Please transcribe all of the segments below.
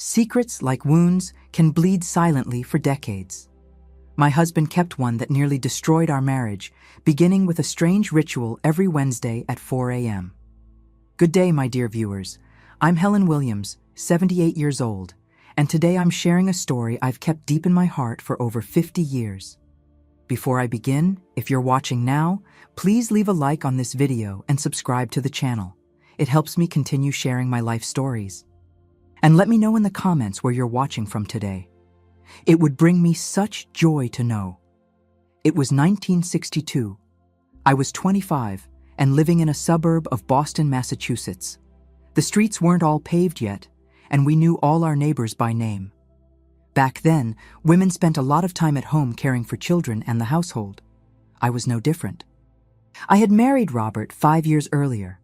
Secrets, like wounds, can bleed silently for decades. My husband kept one that nearly destroyed our marriage, beginning with a strange ritual every Wednesday at 4 a.m. Good day, my dear viewers. I'm Helen Williams, 78 years old, and today I'm sharing a story I've kept deep in my heart for over 50 years. Before I begin, if you're watching now, please leave a like on this video and subscribe to the channel. It helps me continue sharing my life stories. And let me know in the comments where you're watching from today. It would bring me such joy to know. It was 1962. I was 25 and living in a suburb of Boston, Massachusetts. The streets weren't all paved yet, and we knew all our neighbors by name. Back then, women spent a lot of time at home caring for children and the household. I was no different. I had married Robert 5 years earlier,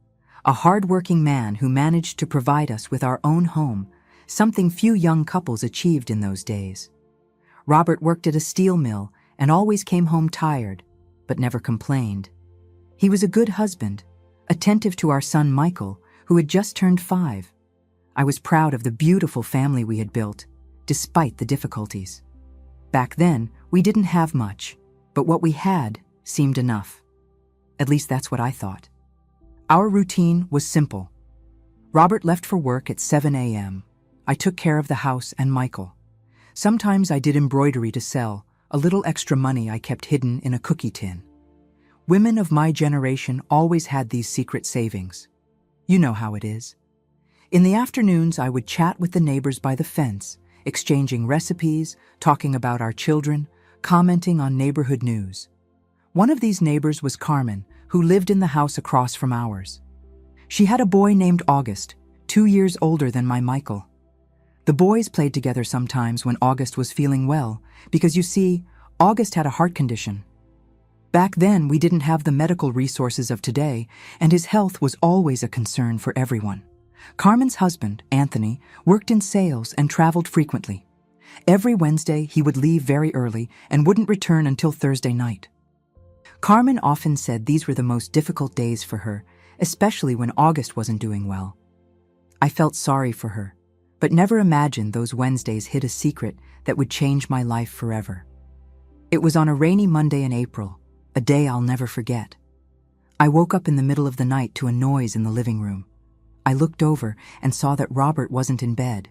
a hard-working man who managed to provide us with our own home, something few young couples achieved in those days. Robert worked at a steel mill and always came home tired, but never complained. He was a good husband, attentive to our son Michael, who had just turned 5. I was proud of the beautiful family we had built, despite the difficulties. Back then, we didn't have much, but what we had seemed enough. At least that's what I thought. Our routine was simple. Robert left for work at 7 a.m. I took care of the house and Michael. Sometimes I did embroidery to sell, a little extra money I kept hidden in a cookie tin. Women of my generation always had these secret savings. You know how it is. In the afternoons, I would chat with the neighbors by the fence, exchanging recipes, talking about our children, commenting on neighborhood news. One of these neighbors was Carmen, who lived in the house across from ours. She had a boy named August, 2 years older than my Michael. The boys played together sometimes when August was feeling well, because you see, August had a heart condition. Back then, we didn't have the medical resources of today, and his health was always a concern for everyone. Carmen's husband, Anthony, worked in sales and traveled frequently. Every Wednesday, he would leave very early and wouldn't return until Thursday night. Carmen often said these were the most difficult days for her, especially when August wasn't doing well. I felt sorry for her, but never imagined those Wednesdays hid a secret that would change my life forever. It was on a rainy Monday in April, a day I'll never forget. I woke up in the middle of the night to a noise in the living room. I looked over and saw that Robert wasn't in bed.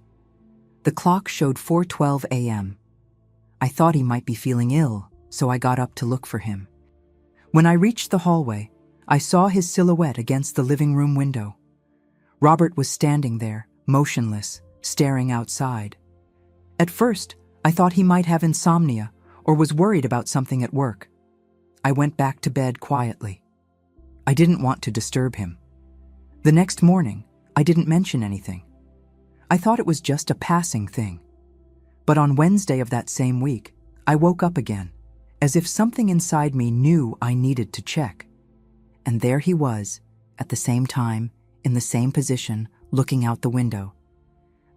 The clock showed 4:12 a.m. I thought he might be feeling ill, so I got up to look for him. When I reached the hallway, I saw his silhouette against the living room window. Robert was standing there, motionless, staring outside. At first, I thought he might have insomnia or was worried about something at work. I went back to bed quietly. I didn't want to disturb him. The next morning, I didn't mention anything. I thought it was just a passing thing. But on Wednesday of that same week, I woke up again, as if something inside me knew I needed to check. And there he was, at the same time, in the same position, looking out the window.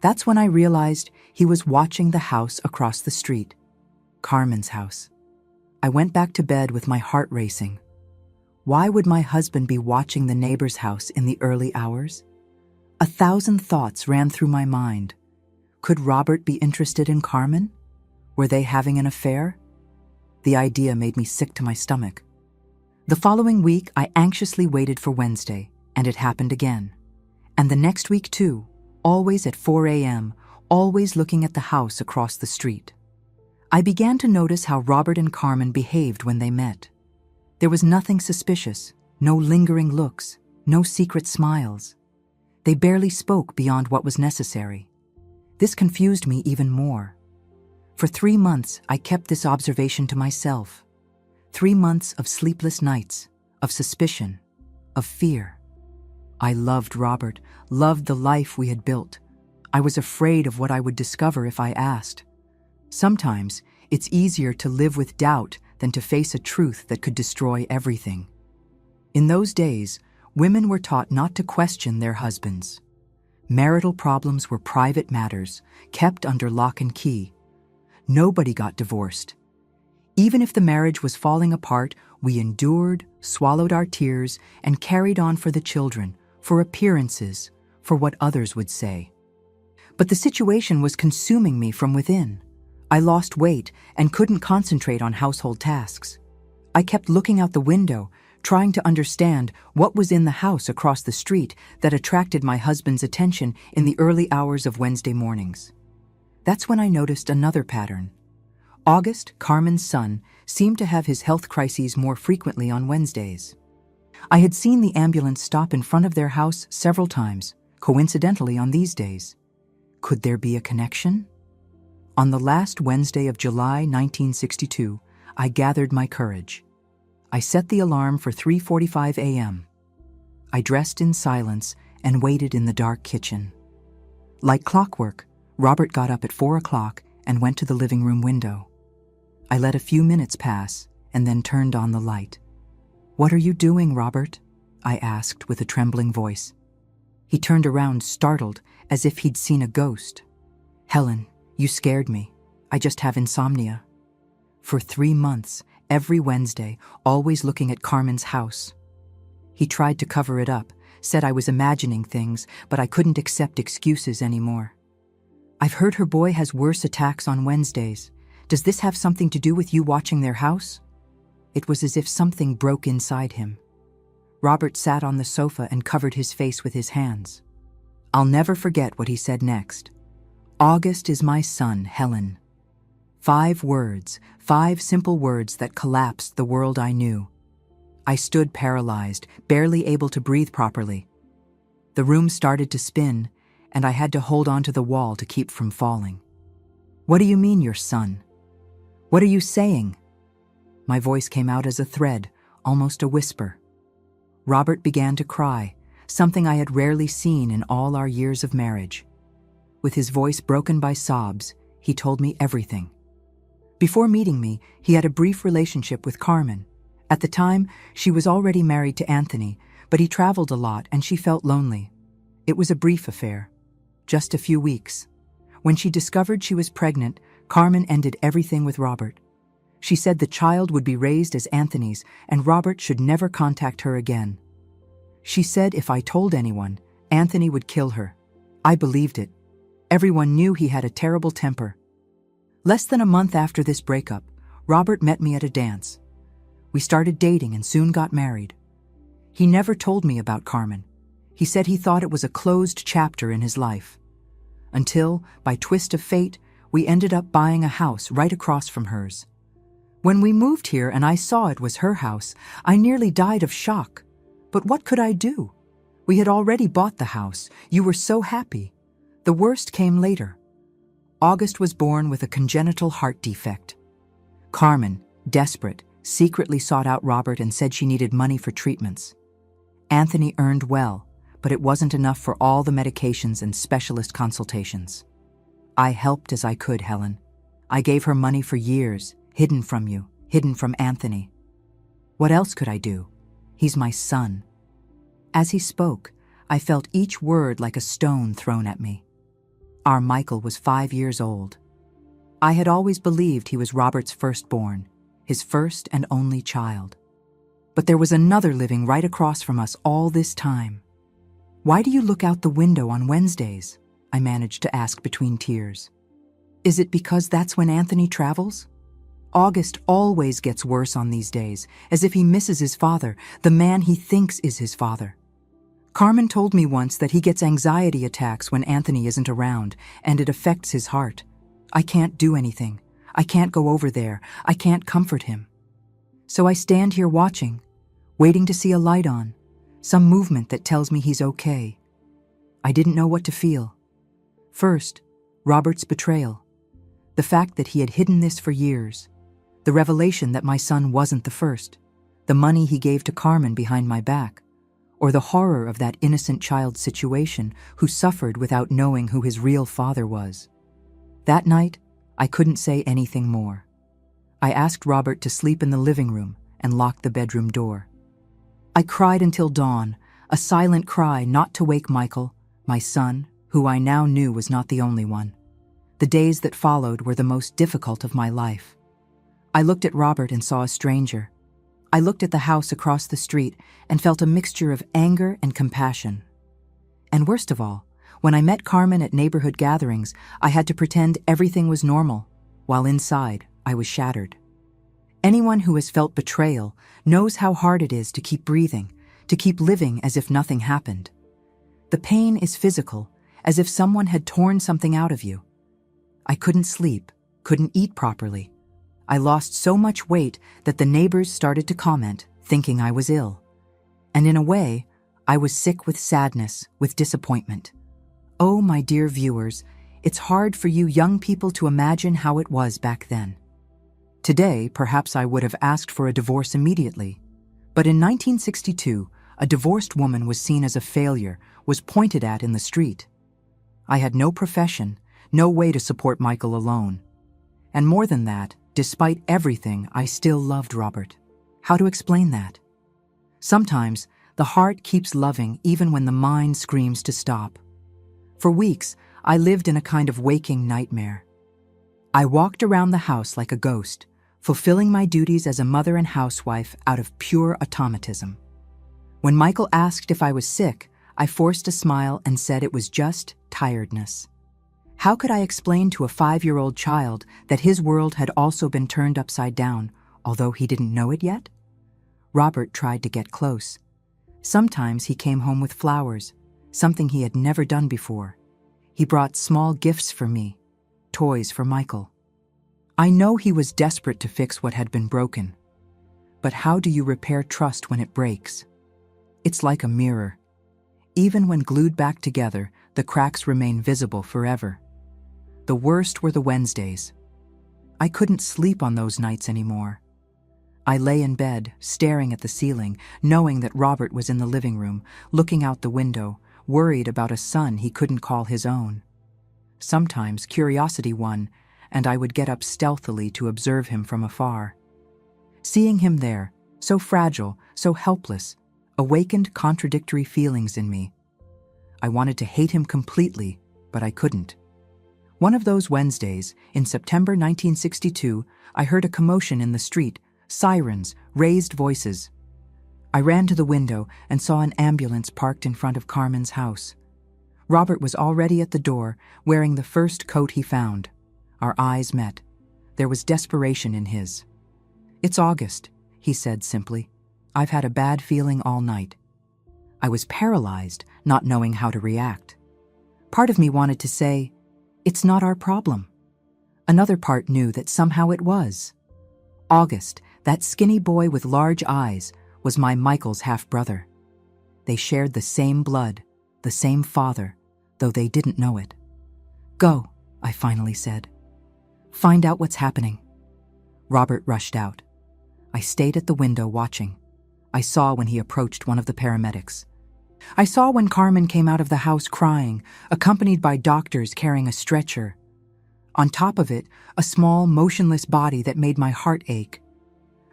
That's when I realized he was watching the house across the street, Carmen's house. I went back to bed with my heart racing. Why would my husband be watching the neighbor's house in the early hours? 1,000 thoughts ran through my mind. Could Robert be interested in Carmen? Were they having an affair? The idea made me sick to my stomach. The following week, I anxiously waited for Wednesday, and it happened again. And the next week too, always at 4 a.m., always looking at the house across the street. I began to notice how Robert and Carmen behaved when they met. There was nothing suspicious, no lingering looks, no secret smiles. They barely spoke beyond what was necessary. This confused me even more. For 3 months, I kept this observation to myself. 3 months of sleepless nights, of suspicion, of fear. I loved Robert, loved the life we had built. I was afraid of what I would discover if I asked. Sometimes, it's easier to live with doubt than to face a truth that could destroy everything. In those days, women were taught not to question their husbands. Marital problems were private matters, kept under lock and key. Nobody got divorced. Even if the marriage was falling apart, we endured, swallowed our tears, and carried on for the children, for appearances, for what others would say. But the situation was consuming me from within. I lost weight and couldn't concentrate on household tasks. I kept looking out the window, trying to understand what was in the house across the street that attracted my husband's attention in the early hours of Wednesday mornings. That's when I noticed another pattern. August, Carmen's son, seemed to have his health crises more frequently on Wednesdays. I had seen the ambulance stop in front of their house several times, coincidentally on these days. Could there be a connection? On the last Wednesday of July 1962, I gathered my courage. I set the alarm for 3:45 a.m. I dressed in silence and waited in the dark kitchen. Like clockwork, Robert got up at 4 o'clock and went to the living room window. I let a few minutes pass and then turned on the light. "What are you doing, Robert?" I asked with a trembling voice. He turned around startled, as if he'd seen a ghost. "Helen, you scared me. I just have insomnia." For 3 months, every Wednesday, always looking at Carmen's house. He tried to cover it up, said I was imagining things, but I couldn't accept excuses anymore. "I've heard her boy has worse attacks on Wednesdays. Does this have something to do with you watching their house?" It was as if something broke inside him. Robert sat on the sofa and covered his face with his hands. I'll never forget what he said next. "August is my son, Helen." 5 words, 5 simple words that collapsed the world I knew. I stood paralyzed, barely able to breathe properly. The room started to spin, and I had to hold onto the wall to keep from falling. "What do you mean, your son? What are you saying?" My voice came out as a thread, almost a whisper. Robert began to cry, something I had rarely seen in all our years of marriage. With his voice broken by sobs, he told me everything. Before meeting me, he had a brief relationship with Carmen. At the time, she was already married to Anthony, but he traveled a lot and she felt lonely. It was a brief affair, just a few weeks. When she discovered she was pregnant, Carmen ended everything with Robert. She said the child would be raised as Anthony's and Robert should never contact her again. She said if I told anyone, Anthony would kill her. I believed it. Everyone knew he had a terrible temper. Less than a month after this breakup, Robert met me at a dance. We started dating and soon got married. He never told me about Carmen. He said he thought it was a closed chapter in his life. Until, by twist of fate, we ended up buying a house right across from hers. When we moved here and I saw it was her house, I nearly died of shock. But what could I do? We had already bought the house. You were so happy. The worst came later. August was born with a congenital heart defect. Carmen, desperate, secretly sought out Robert and said she needed money for treatments. Anthony earned well, but it wasn't enough for all the medications and specialist consultations. I helped as I could, Helen. I gave her money for years, hidden from you, hidden from Anthony. What else could I do? He's my son. As he spoke, I felt each word like a stone thrown at me. Our Michael was 5 years old. I had always believed he was Robert's firstborn, his first and only child. But there was another living right across from us all this time. "Why do you look out the window on Wednesdays?" I managed to ask between tears. "Is it because that's when Anthony travels? August always gets worse on these days, as if he misses his father, the man he thinks is his father. Carmen told me once that he gets anxiety attacks when Anthony isn't around, and it affects his heart. I can't do anything. I can't go over there. I can't comfort him. So I stand here watching, waiting to see a light on, some movement that tells me he's okay." I didn't know what to feel. First, Robert's betrayal. The fact that he had hidden this for years. The revelation that my son wasn't the first. The money he gave to Carmen behind my back. Or the horror of that innocent child's situation who suffered without knowing who his real father was. That night, I couldn't say anything more. I asked Robert to sleep in the living room and locked the bedroom door. I cried until dawn, a silent cry not to wake Michael, my son, who I now knew was not the only one. The days that followed were the most difficult of my life. I looked at Robert and saw a stranger. I looked at the house across the street and felt a mixture of anger and compassion. And worst of all, When I met Carmen at neighborhood gatherings, I had to pretend everything was normal, while inside, I was shattered. Anyone who has felt betrayal knows how hard it is to keep breathing, to keep living as if nothing happened. The pain is physical, as if someone had torn something out of you. I couldn't sleep, couldn't eat properly. I lost so much weight that the neighbors started to comment, thinking I was ill. And in a way, I was sick with sadness, with disappointment. Oh, my dear viewers, it's hard for you young people to imagine how it was back then. Today, perhaps I would have asked for a divorce immediately. But in 1962, a divorced woman was seen as a failure, was pointed at in the street. I had no profession, no way to support Michael alone. And more than that, despite everything, I still loved Robert. How to explain that? Sometimes, the heart keeps loving even when the mind screams to stop. For weeks, I lived in a kind of waking nightmare. I walked around the house like a ghost, fulfilling my duties as a mother and housewife out of pure automatism. When Michael asked if I was sick, I forced a smile and said it was just tiredness. How could I explain to a 5-year-old child that his world had also been turned upside down, although he didn't know it yet? Robert tried to get close. Sometimes he came home with flowers, something he had never done before. He brought small gifts for me, toys for Michael. I know he was desperate to fix what had been broken. But how do you repair trust when it breaks? It's like a mirror. Even when glued back together, the cracks remain visible forever. The worst were the Wednesdays. I couldn't sleep on those nights anymore. I lay in bed, staring at the ceiling, knowing that Robert was in the living room, looking out the window, worried about a son he couldn't call his own. Sometimes curiosity won, and I would get up stealthily to observe him from afar. Seeing him there, so fragile, so helpless, awakened contradictory feelings in me. I wanted to hate him completely, but I couldn't. One of those Wednesdays, in September 1962, I heard a commotion in the street, sirens, raised voices. I ran to the window and saw an ambulance parked in front of Carmen's house. Robert was already at the door, wearing the first coat he found. Our eyes met. There was desperation in his. "It's August," he said simply. "I've had a bad feeling all night." I was paralyzed, not knowing how to react. Part of me wanted to say, "It's not our problem." Another part knew that somehow it was. August, that skinny boy with large eyes, was my Michael's half-brother. They shared the same blood, the same father, though they didn't know it. "Go," I finally said. "Find out what's happening." Robert rushed out. I stayed at the window watching. I saw when he approached one of the paramedics. I saw when Carmen came out of the house crying, accompanied by doctors carrying a stretcher. On top of it, a small, motionless body that made my heart ache.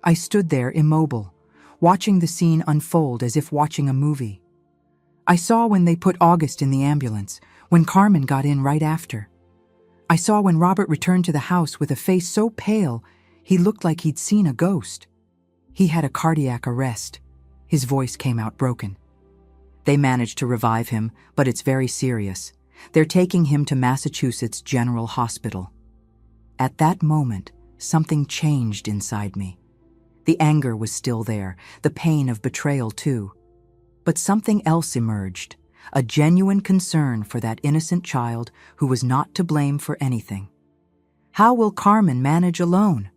I stood there immobile, watching the scene unfold as if watching a movie. I saw when they put August in the ambulance, when Carmen got in right after. I saw when Robert returned to the house with a face so pale, he looked like he'd seen a ghost. He had a cardiac arrest. His voice came out broken. They managed to revive him, but it's very serious. They're taking him to Massachusetts General Hospital. At that moment, something changed inside me. The anger was still there, the pain of betrayal too. But something else emerged, a genuine concern for that innocent child who was not to blame for anything. How will Carmen manage alone?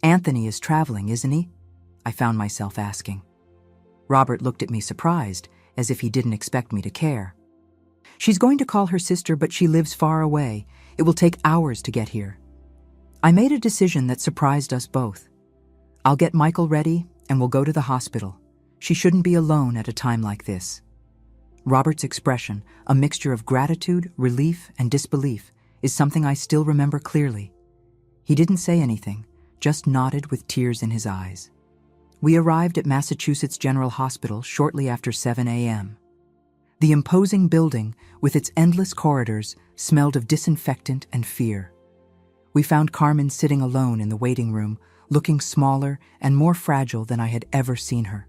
Anthony is traveling, isn't he? I found myself asking. Robert looked at me surprised, as if he didn't expect me to care. "She's going to call her sister, but she lives far away. It will take hours to get here." I made a decision that surprised us both. "I'll get Michael ready, and we'll go to the hospital. She shouldn't be alone at a time like this." Robert's expression, a mixture of gratitude, relief, and disbelief, is something I still remember clearly. He didn't say anything, just nodded with tears in his eyes. We arrived at Massachusetts General Hospital shortly after 7 a.m. The imposing building, with its endless corridors, smelled of disinfectant and fear. We found Carmen sitting alone in the waiting room, looking smaller and more fragile than I had ever seen her.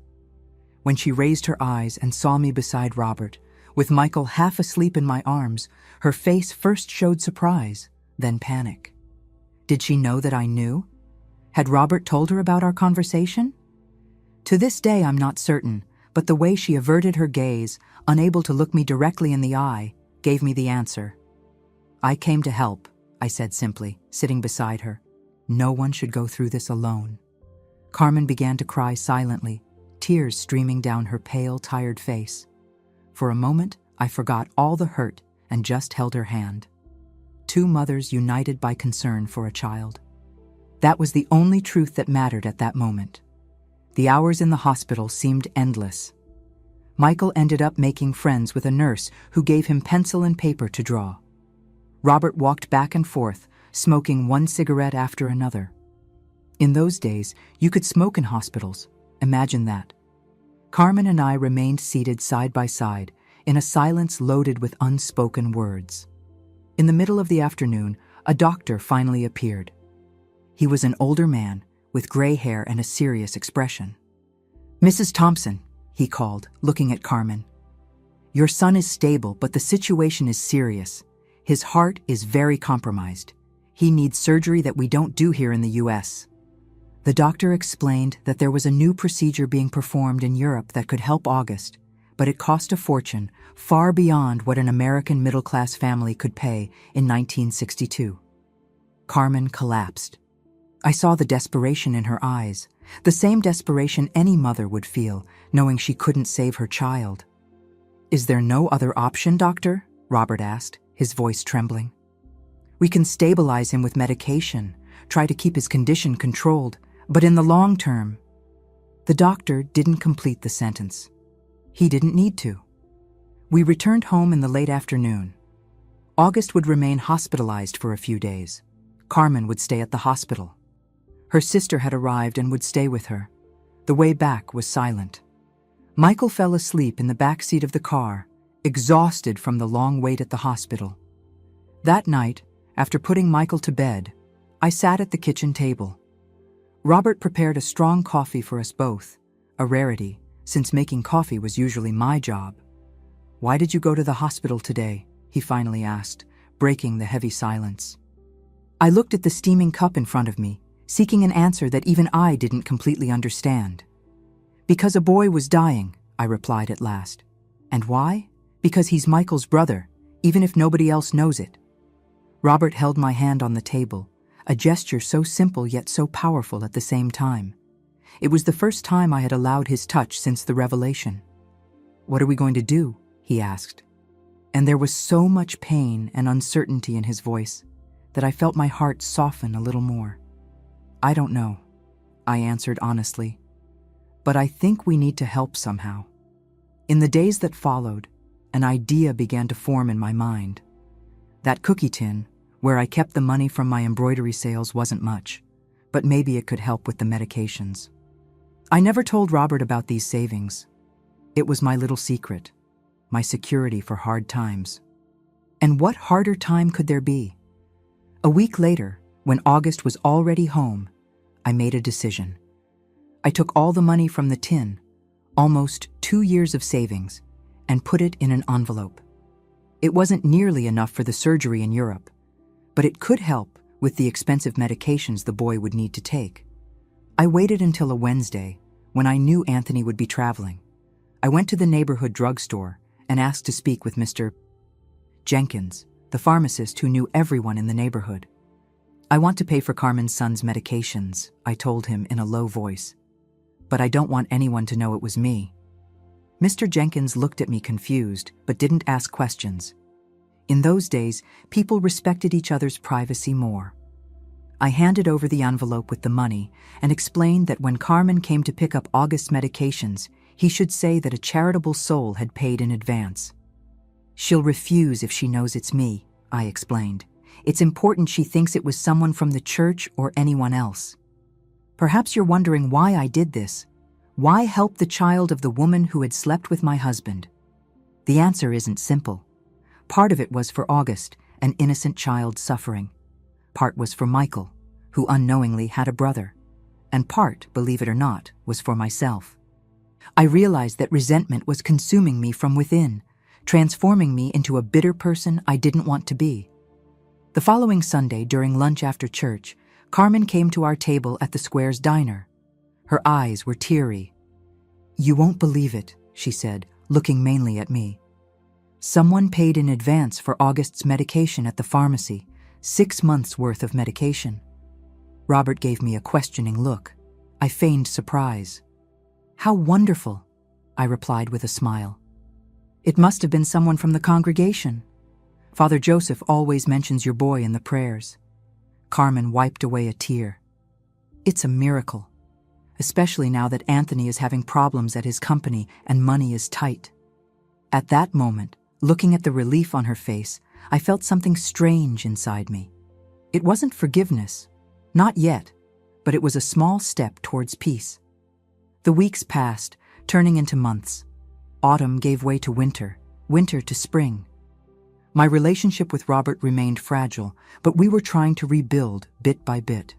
When she raised her eyes and saw me beside Robert, With Michael half asleep in my arms, her face first showed surprise, then panic. Did she know that I knew? Had Robert told her about our conversation? To this day, I'm not certain, but the way she averted her gaze, unable to look me directly in the eye, gave me the answer. I came to help, I said simply, sitting beside her. No one should go through this alone. Carmen began to cry silently, tears streaming down her pale, tired face. For a moment, I forgot all the hurt and just held her hand. Two mothers united by concern for a child. That was the only truth that mattered at that moment. The hours in the hospital seemed endless. Michael ended up making friends with a nurse who gave him pencil and paper to draw. Robert walked back and forth, smoking one cigarette after another. In those days, you could smoke in hospitals. Imagine that. Carmen and I remained seated side by side, in a silence loaded with unspoken words. In the middle of the afternoon, a doctor finally appeared. He was an older man, with gray hair and a serious expression. "Mrs. Thompson," he called, looking at Carmen. "Your son is stable, but the situation is serious. His heart is very compromised. He needs surgery that we don't do here in the U.S. The doctor explained that there was a new procedure being performed in Europe that could help August, but it cost a fortune, far beyond what an American middle-class family could pay in 1962. Carmen collapsed. I saw the desperation in her eyes, the same desperation any mother would feel, knowing she couldn't save her child. "Is there no other option, doctor?" Robert asked, his voice trembling. "We can stabilize him with medication, try to keep his condition controlled, but in the long term..." The doctor didn't complete the sentence. He didn't need to. We returned home in the late afternoon. August would remain hospitalized for a few days. Carmen would stay at the hospital. Her sister had arrived and would stay with her. The way back was silent. Michael fell asleep in the back seat of the car, exhausted from the long wait at the hospital. That night, after putting Michael to bed, I sat at the kitchen table. Robert prepared a strong coffee for us both, a rarity, since making coffee was usually my job. "Why did you go to the hospital today?" he finally asked, breaking the heavy silence. I looked at the steaming cup in front of me, seeking an answer that even I didn't completely understand. "Because a boy was dying," I replied at last. "And why? Because he's Michael's brother, even if nobody else knows it." Robert held my hand on the table, a gesture so simple yet so powerful at the same time. It was the first time I had allowed his touch since the revelation. "What are we going to do?" he asked. And there was so much pain and uncertainty in his voice that I felt my heart soften a little more. "I don't know," I answered honestly. "But I think we need to help somehow." In the days that followed, an idea began to form in my mind. That cookie tin, where I kept the money from my embroidery sales, wasn't much, but maybe it could help with the medications. I never told Robert about these savings. It was my little secret, my security for hard times. And what harder time could there be? A week later, when August was already home, I made a decision. I took all the money from the tin, almost 2 years of savings, and put it in an envelope. It wasn't nearly enough for the surgery in Europe, but it could help with the expensive medications the boy would need to take. I waited until a Wednesday, when I knew Anthony would be traveling. I went to the neighborhood drugstore and asked to speak with Mr. Jenkins, the pharmacist who knew everyone in the neighborhood. "I want to pay for Carmen's son's medications," I told him in a low voice. "But I don't want anyone to know it was me." Mr. Jenkins looked at me confused, but didn't ask questions. In those days, people respected each other's privacy more. I handed over the envelope with the money and explained that when Carmen came to pick up August's medications, he should say that a charitable soul had paid in advance. "She'll refuse if she knows it's me," I explained. "It's important she thinks it was someone from the church or anyone else." Perhaps you're wondering why I did this. Why help the child of the woman who had slept with my husband? The answer isn't simple. Part of it was for August, an innocent child suffering. Part was for Michael, who unknowingly had a brother. And part, believe it or not, was for myself. I realized that resentment was consuming me from within, transforming me into a bitter person I didn't want to be. The following Sunday, during lunch after church, Carmen came to our table at the square's diner. Her eyes were teary. "You won't believe it," she said, looking mainly at me. "Someone paid in advance for August's medication at the pharmacy, 6 months' worth of medication." Robert gave me a questioning look. I feigned surprise. "How wonderful," I replied with a smile. "It must have been someone from the congregation. Father Joseph always mentions your boy in the prayers." Carmen wiped away a tear. "It's a miracle, especially now that Anthony is having problems at his company and money is tight." At that moment, looking at the relief on her face, I felt something strange inside me. It wasn't forgiveness, not yet, but it was a small step towards peace. The weeks passed, turning into months. Autumn gave way to winter, winter to spring. My relationship with Robert remained fragile, but we were trying to rebuild bit by bit.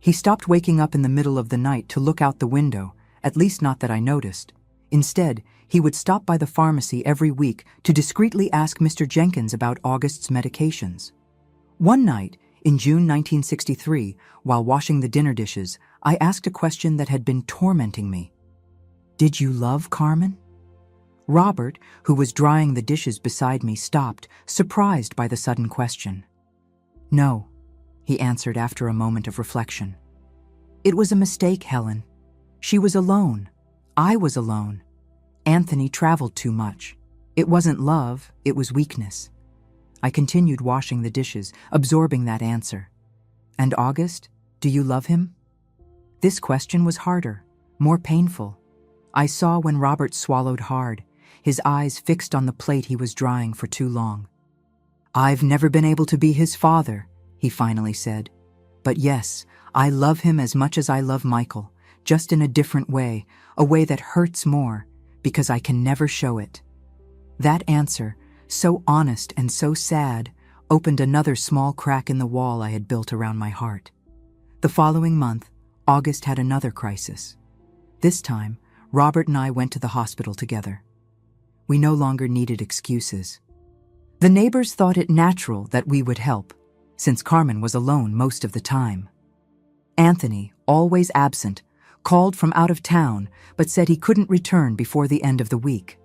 He stopped waking up in the middle of the night to look out the window, at least not that I noticed. Instead, he would stop by the pharmacy every week to discreetly ask Mr. Jenkins about August's medications. One night, in June 1963, while washing the dinner dishes, I asked a question that had been tormenting me. "Did you love Carmen?" Robert, who was drying the dishes beside me, stopped, surprised by the sudden question. "No," he answered after a moment of reflection. "It was a mistake, Helen. She was alone. I was alone. Anthony traveled too much. It wasn't love, it was weakness." I continued washing the dishes, absorbing that answer. "And August, do you love him?" This question was harder, more painful. I saw when Robert swallowed hard, his eyes fixed on the plate he was drying for too long. "I've never been able to be his father," he finally said. "But yes, I love him as much as I love Michael, just in a different way, a way that hurts more, because I can never show it." That answer, so honest and so sad, opened another small crack in the wall I had built around my heart. The following month, August had another crisis. This time, Robert and I went to the hospital together. We no longer needed excuses. The neighbors thought it natural that we would help, since Carmen was alone most of the time. Anthony, always absent, called from out of town but said he couldn't return before the end of the week.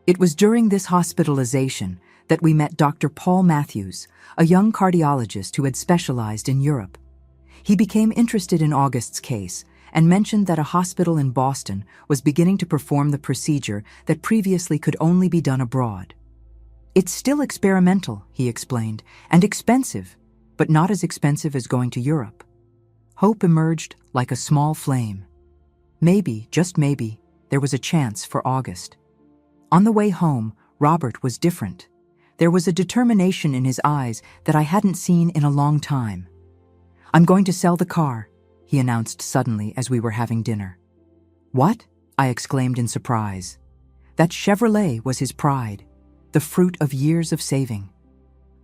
It was during this hospitalization that we met Dr. Paul Matthews, a young cardiologist who had specialized in Europe. He became interested in August's case and mentioned that a hospital in Boston was beginning to perform the procedure that previously could only be done abroad. "It's still experimental," he explained, "and expensive, but not as expensive as going to Europe." Hope emerged like a small flame. Maybe, just maybe, there was a chance for August. On the way home, Robert was different. There was a determination in his eyes that I hadn't seen in a long time. "I'm going to sell the car," he announced suddenly as we were having dinner. "What?" I exclaimed in surprise. That Chevrolet was his pride, the fruit of years of saving.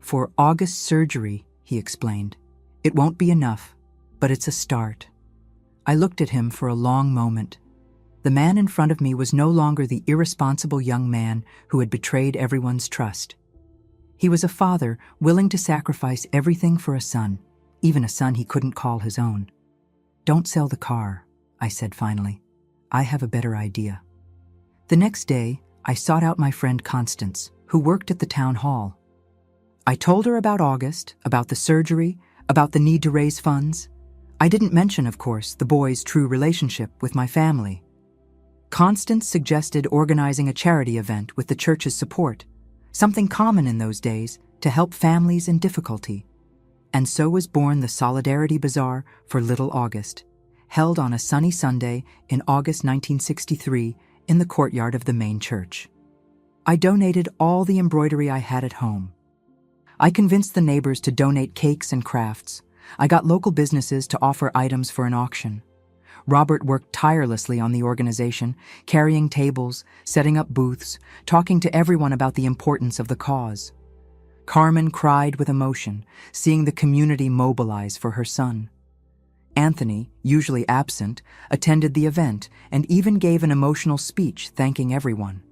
"For August's surgery," he explained. "It won't be enough, but it's a start." I looked at him for a long moment. The man in front of me was no longer the irresponsible young man who had betrayed everyone's trust. He was a father willing to sacrifice everything for a son, even a son he couldn't call his own. "Don't sell the car," I said finally. "I have a better idea." The next day, I sought out my friend Constance, who worked at the town hall. I told her about August, about the surgery, about the need to raise funds. I didn't mention, of course, the boy's true relationship with my family. Constance suggested organizing a charity event with the church's support, something common in those days to help families in difficulty. And so was born the Solidarity Bazaar for Little August, held on a sunny Sunday in August 1963 in the courtyard of the main church. I donated all the embroidery I had at home. I convinced the neighbors to donate cakes and crafts. I got local businesses to offer items for an auction. Robert worked tirelessly on the organization, carrying tables, setting up booths, talking to everyone about the importance of the cause. Carmen cried with emotion, seeing the community mobilize for her son. Anthony, usually absent, attended the event and even gave an emotional speech thanking everyone.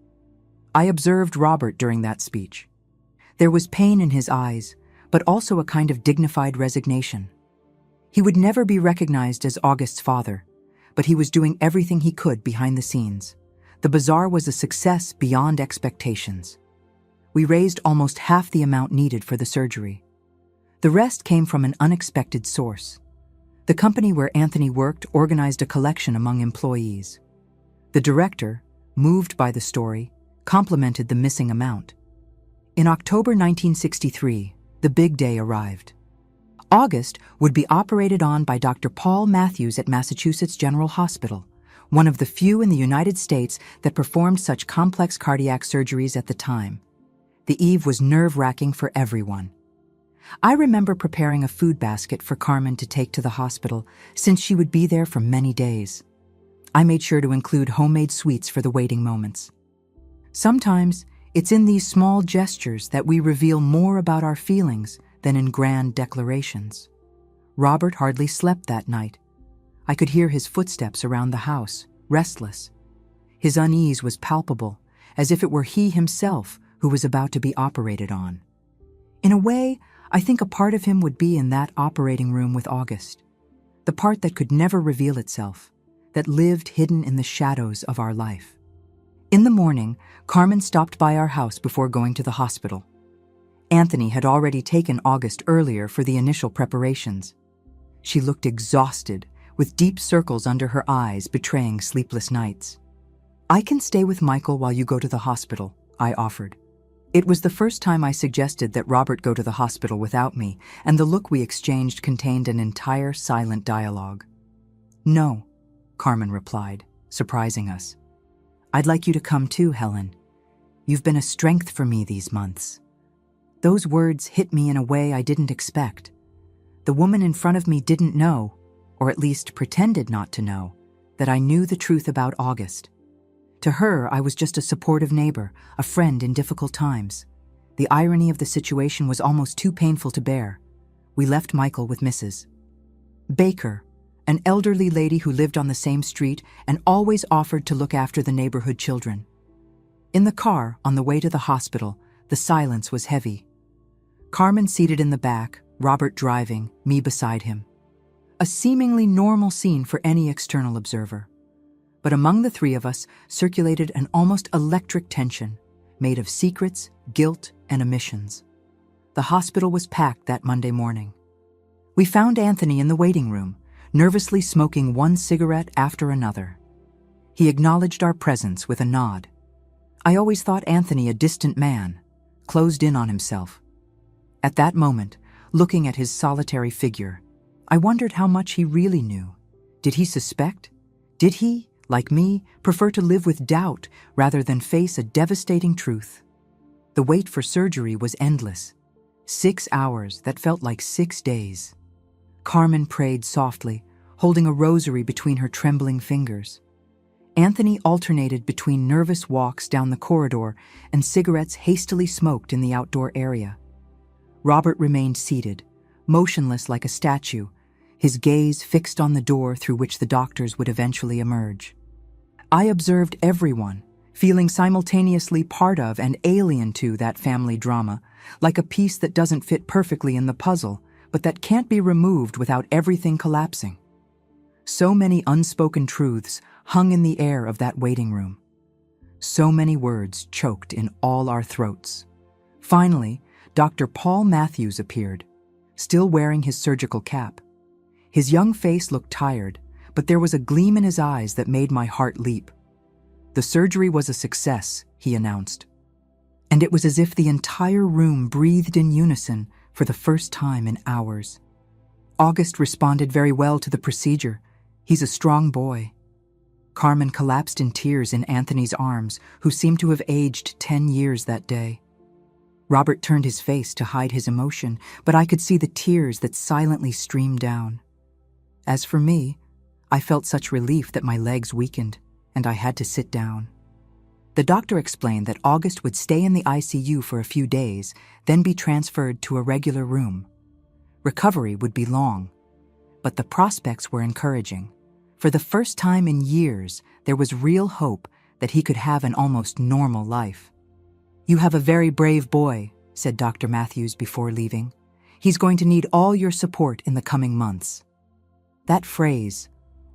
I observed Robert during that speech. There was pain in his eyes, but also a kind of dignified resignation. He would never be recognized as August's father, but he was doing everything he could behind the scenes. The bazaar was a success beyond expectations. We raised almost half the amount needed for the surgery. The rest came from an unexpected source. The company where Anthony worked organized a collection among employees. The director, moved by the story, complimented the missing amount. In October 1963, the big day arrived. August would be operated on by Dr. Paul Matthews at Massachusetts General Hospital, one of the few in the United States that performed such complex cardiac surgeries at the time. The eve was nerve-wracking for everyone. I remember preparing a food basket for Carmen to take to the hospital, since she would be there for many days. I made sure to include homemade sweets for the waiting moments. Sometimes, it's in these small gestures that we reveal more about our feelings than in grand declarations. Robert hardly slept that night. I could hear his footsteps around the house, restless. His unease was palpable, as if it were he himself who was about to be operated on. In a way, I think a part of him would be in that operating room with August, the part that could never reveal itself, that lived hidden in the shadows of our life. In the morning, Carmen stopped by our house before going to the hospital. Anthony had already taken August earlier for the initial preparations. She looked exhausted, with deep circles under her eyes betraying sleepless nights. "I can stay with Michael while you go to the hospital," I offered. It was the first time I suggested that Robert go to the hospital without me, and the look we exchanged contained an entire silent dialogue. "No," Carmen replied, surprising us. "I'd like you to come too, Helen. You've been a strength for me these months." Those words hit me in a way I didn't expect. The woman in front of me didn't know, or at least pretended not to know, that I knew the truth about August. To her, I was just a supportive neighbor, a friend in difficult times. The irony of the situation was almost too painful to bear. We left Michael with Mrs. Baker, an elderly lady who lived on the same street and always offered to look after the neighborhood children. In the car, on the way to the hospital, the silence was heavy. Carmen seated in the back, Robert driving, me beside him. A seemingly normal scene for any external observer. But among the three of us circulated an almost electric tension, made of secrets, guilt, and omissions. The hospital was packed that Monday morning. We found Anthony in the waiting room, nervously smoking one cigarette after another. He acknowledged our presence with a nod. I always thought Anthony a distant man, closed in on himself. At that moment, looking at his solitary figure, I wondered how much he really knew. Did he suspect? Did he, like me, prefer to live with doubt rather than face a devastating truth? The wait for surgery was endless. 6 hours that felt like 6 days. Carmen prayed softly, holding a rosary between her trembling fingers. Anthony alternated between nervous walks down the corridor and cigarettes hastily smoked in the outdoor area. Robert remained seated, motionless like a statue, his gaze fixed on the door through which the doctors would eventually emerge. I observed everyone, feeling simultaneously part of and alien to that family drama, like a piece that doesn't fit perfectly in the puzzle, but that can't be removed without everything collapsing. So many unspoken truths hung in the air of that waiting room. So many words choked in all our throats. Finally, Dr. Paul Matthews appeared, still wearing his surgical cap. His young face looked tired, but there was a gleam in his eyes that made my heart leap. "The surgery was a success," he announced. And it was as if the entire room breathed in unison for the first time in hours. August responded very well to the procedure. He's a strong boy. Carmen collapsed in tears in Anthony's arms, who seemed to have aged 10 years that day. Robert turned his face to hide his emotion, but I could see the tears that silently streamed down. As for me, I felt such relief that my legs weakened, and I had to sit down. The doctor explained that August would stay in the ICU for a few days, then be transferred to a regular room. Recovery would be long, but the prospects were encouraging. For the first time in years, there was real hope that he could have an almost normal life. "You have a very brave boy," said Dr. Matthews before leaving. "He's going to need all your support in the coming months." That phrase,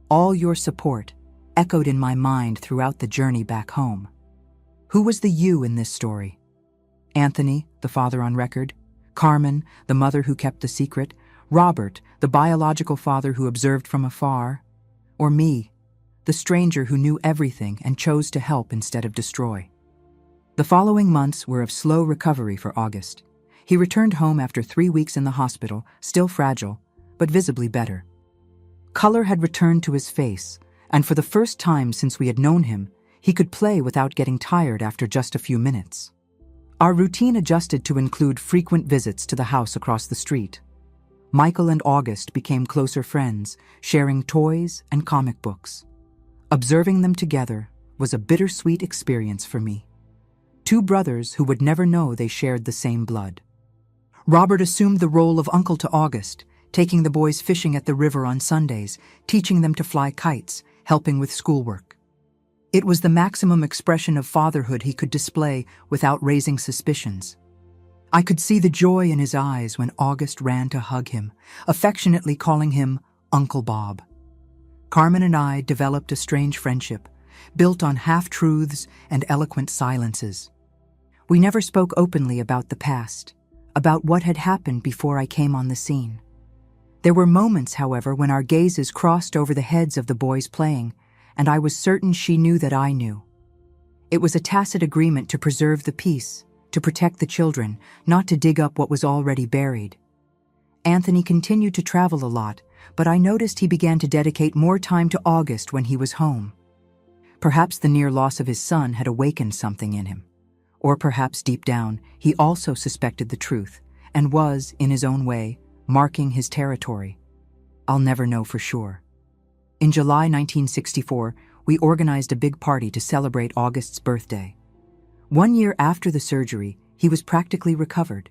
"all your support," echoed in my mind throughout the journey back home. Who was the you in this story? Anthony, the father on record; Carmen, the mother who kept the secret; Robert, the biological father who observed from afar; or me, the stranger who knew everything and chose to help instead of destroy? The following months were of slow recovery for August. He returned home after 3 weeks in the hospital, still fragile, but visibly better. Color had returned to his face, and for the first time since we had known him, he could play without getting tired after just a few minutes. Our routine adjusted to include frequent visits to the house across the street. Michael and August became closer friends, sharing toys and comic books. Observing them together was a bittersweet experience for me. Two brothers who would never know they shared the same blood. Robert assumed the role of uncle to August, taking the boys fishing at the river on Sundays, teaching them to fly kites, helping with schoolwork. It was the maximum expression of fatherhood he could display without raising suspicions. I could see the joy in his eyes when August ran to hug him, affectionately calling him Uncle Bob. Carmen and I developed a strange friendship, built on half-truths and eloquent silences. We never spoke openly about the past, about what had happened before I came on the scene. There were moments, however, when our gazes crossed over the heads of the boys playing, and I was certain she knew that I knew. It was a tacit agreement to preserve the peace, to protect the children, not to dig up what was already buried. Anthony continued to travel a lot, but I noticed he began to dedicate more time to August when he was home. Perhaps the near loss of his son had awakened something in him. Or perhaps deep down, he also suspected the truth and was, in his own way, marking his territory. I'll never know for sure. In July 1964, we organized a big party to celebrate August's birthday. 1 year after the surgery, he was practically recovered.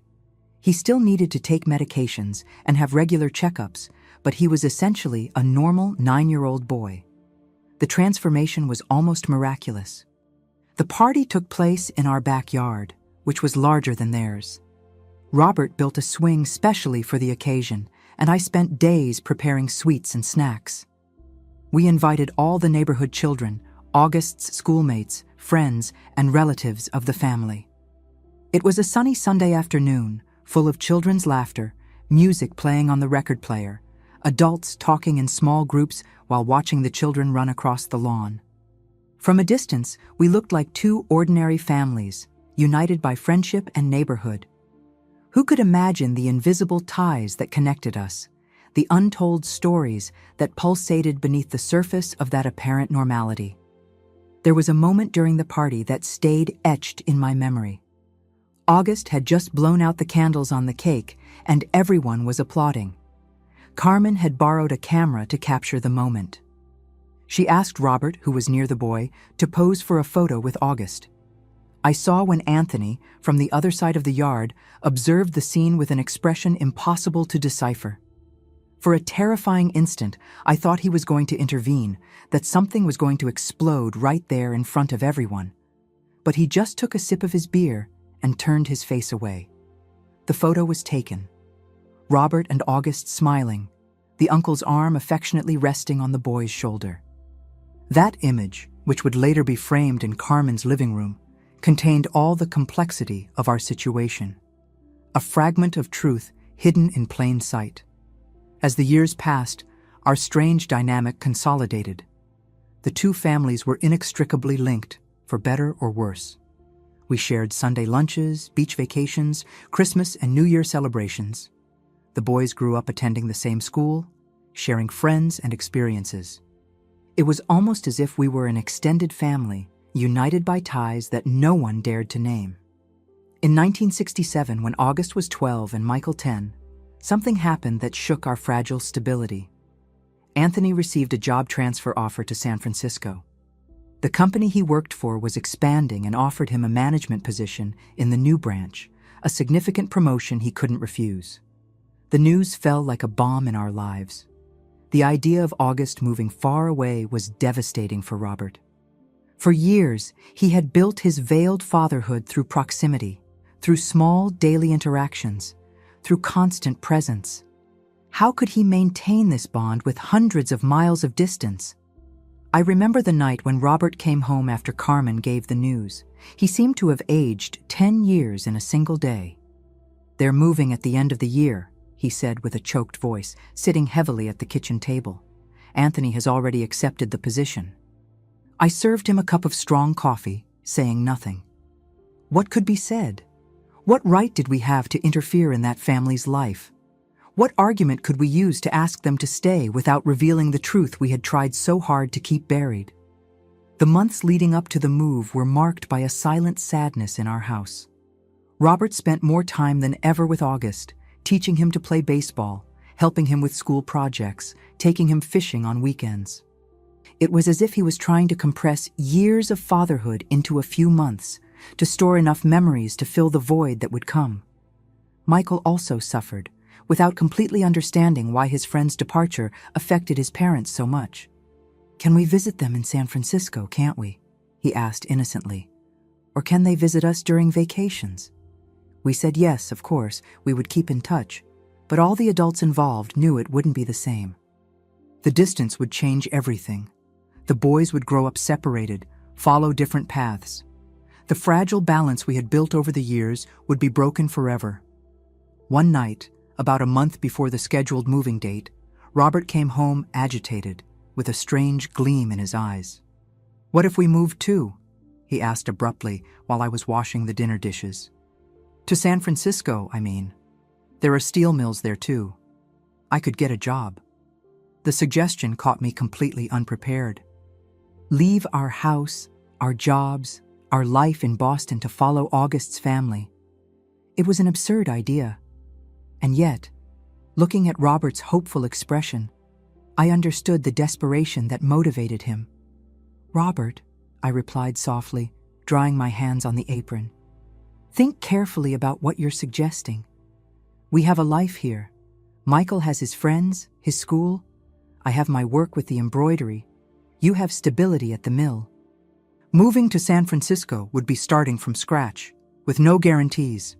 He still needed to take medications and have regular checkups, but he was essentially a normal 9-year-old boy. The transformation was almost miraculous. The party took place in our backyard, which was larger than theirs. Robert built a swing specially for the occasion, and I spent days preparing sweets and snacks. We invited all the neighborhood children, August's schoolmates, friends, and relatives of the family. It was a sunny Sunday afternoon, full of children's laughter, music playing on the record player, adults talking in small groups while watching the children run across the lawn. From a distance, we looked like two ordinary families, united by friendship and neighborhood. Who could imagine the invisible ties that connected us, the untold stories that pulsated beneath the surface of that apparent normality? There was a moment during the party that stayed etched in my memory. August had just blown out the candles on the cake, and everyone was applauding. Carmen had borrowed a camera to capture the moment. She asked Robert, who was near the boy, to pose for a photo with August. I saw when Anthony, from the other side of the yard, observed the scene with an expression impossible to decipher. For a terrifying instant, I thought he was going to intervene, that something was going to explode right there in front of everyone. But he just took a sip of his beer and turned his face away. The photo was taken. Robert and August smiling, the uncle's arm affectionately resting on the boy's shoulder. That image, which would later be framed in Carmen's living room, contained all the complexity of our situation. A fragment of truth hidden in plain sight. As the years passed, our strange dynamic consolidated. The two families were inextricably linked, for better or worse. We shared Sunday lunches, beach vacations, Christmas and New Year celebrations. The boys grew up attending the same school, sharing friends and experiences. It was almost as if we were an extended family, united by ties that no one dared to name. In 1967, when August was 12 and Michael 10, something happened that shook our fragile stability. Anthony received a job transfer offer to San Francisco. The company he worked for was expanding and offered him a management position in the new branch, a significant promotion he couldn't refuse. The news fell like a bomb in our lives. The idea of August moving far away was devastating for Robert. For years, he had built his veiled fatherhood through proximity, through small daily interactions, through constant presence. How could he maintain this bond with hundreds of miles of distance? I remember the night when Robert came home after Carmen gave the news. He seemed to have aged 10 years in a single day. "They're moving at the end of the year," he said with a choked voice, sitting heavily at the kitchen table. "Anthony has already accepted the position." I served him a cup of strong coffee, saying nothing. What could be said? What right did we have to interfere in that family's life? What argument could we use to ask them to stay without revealing the truth we had tried so hard to keep buried? The months leading up to the move were marked by a silent sadness in our house. Robert spent more time than ever with August, teaching him to play baseball, helping him with school projects, taking him fishing on weekends. It was as if he was trying to compress years of fatherhood into a few months, to store enough memories to fill the void that would come. Michael also suffered, without completely understanding why his friend's departure affected his parents so much. "Can we visit them in San Francisco, can't we?" he asked innocently. "Or can they visit us during vacations?" We said yes, of course, we would keep in touch, but all the adults involved knew it wouldn't be the same. The distance would change everything. The boys would grow up separated, follow different paths. The fragile balance we had built over the years would be broken forever. One night, about a month before the scheduled moving date, Robert came home agitated, with a strange gleam in his eyes. "What if we moved too?" he asked abruptly while I was washing the dinner dishes. "To San Francisco, I mean. There are steel mills there too. I could get a job." The suggestion caught me completely unprepared. Leave our house, our jobs, our life in Boston to follow August's family. It was an absurd idea. And yet, looking at Robert's hopeful expression, I understood the desperation that motivated him. "Robert," I replied softly, drying my hands on the apron, "think carefully about what you're suggesting. We have a life here. Michael has his friends, his school. I have my work with the embroidery. You have stability at the mill. Moving to San Francisco would be starting from scratch, with no guarantees."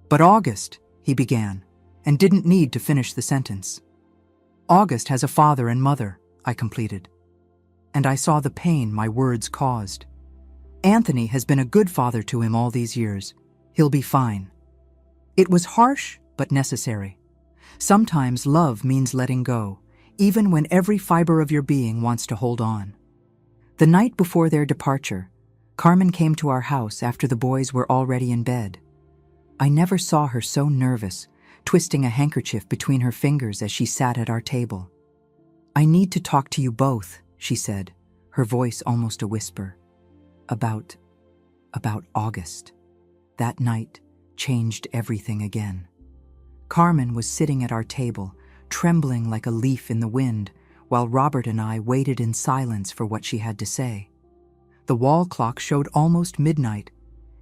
"But August," he began, and didn't need to finish the sentence. "August has a father and mother," I completed. And I saw the pain my words caused. "Anthony has been a good father to him all these years. He'll be fine." It was harsh, but necessary. Sometimes love means letting go, even when every fiber of your being wants to hold on. The night before their departure, Carmen came to our house after the boys were already in bed. I never saw her so nervous, twisting a handkerchief between her fingers as she sat at our table. "I need to talk to you both," she said, her voice almost a whisper. About August. That night changed everything again. Carmen was sitting at our table, trembling like a leaf in the wind, while Robert and I waited in silence for what she had to say. The wall clock showed almost midnight,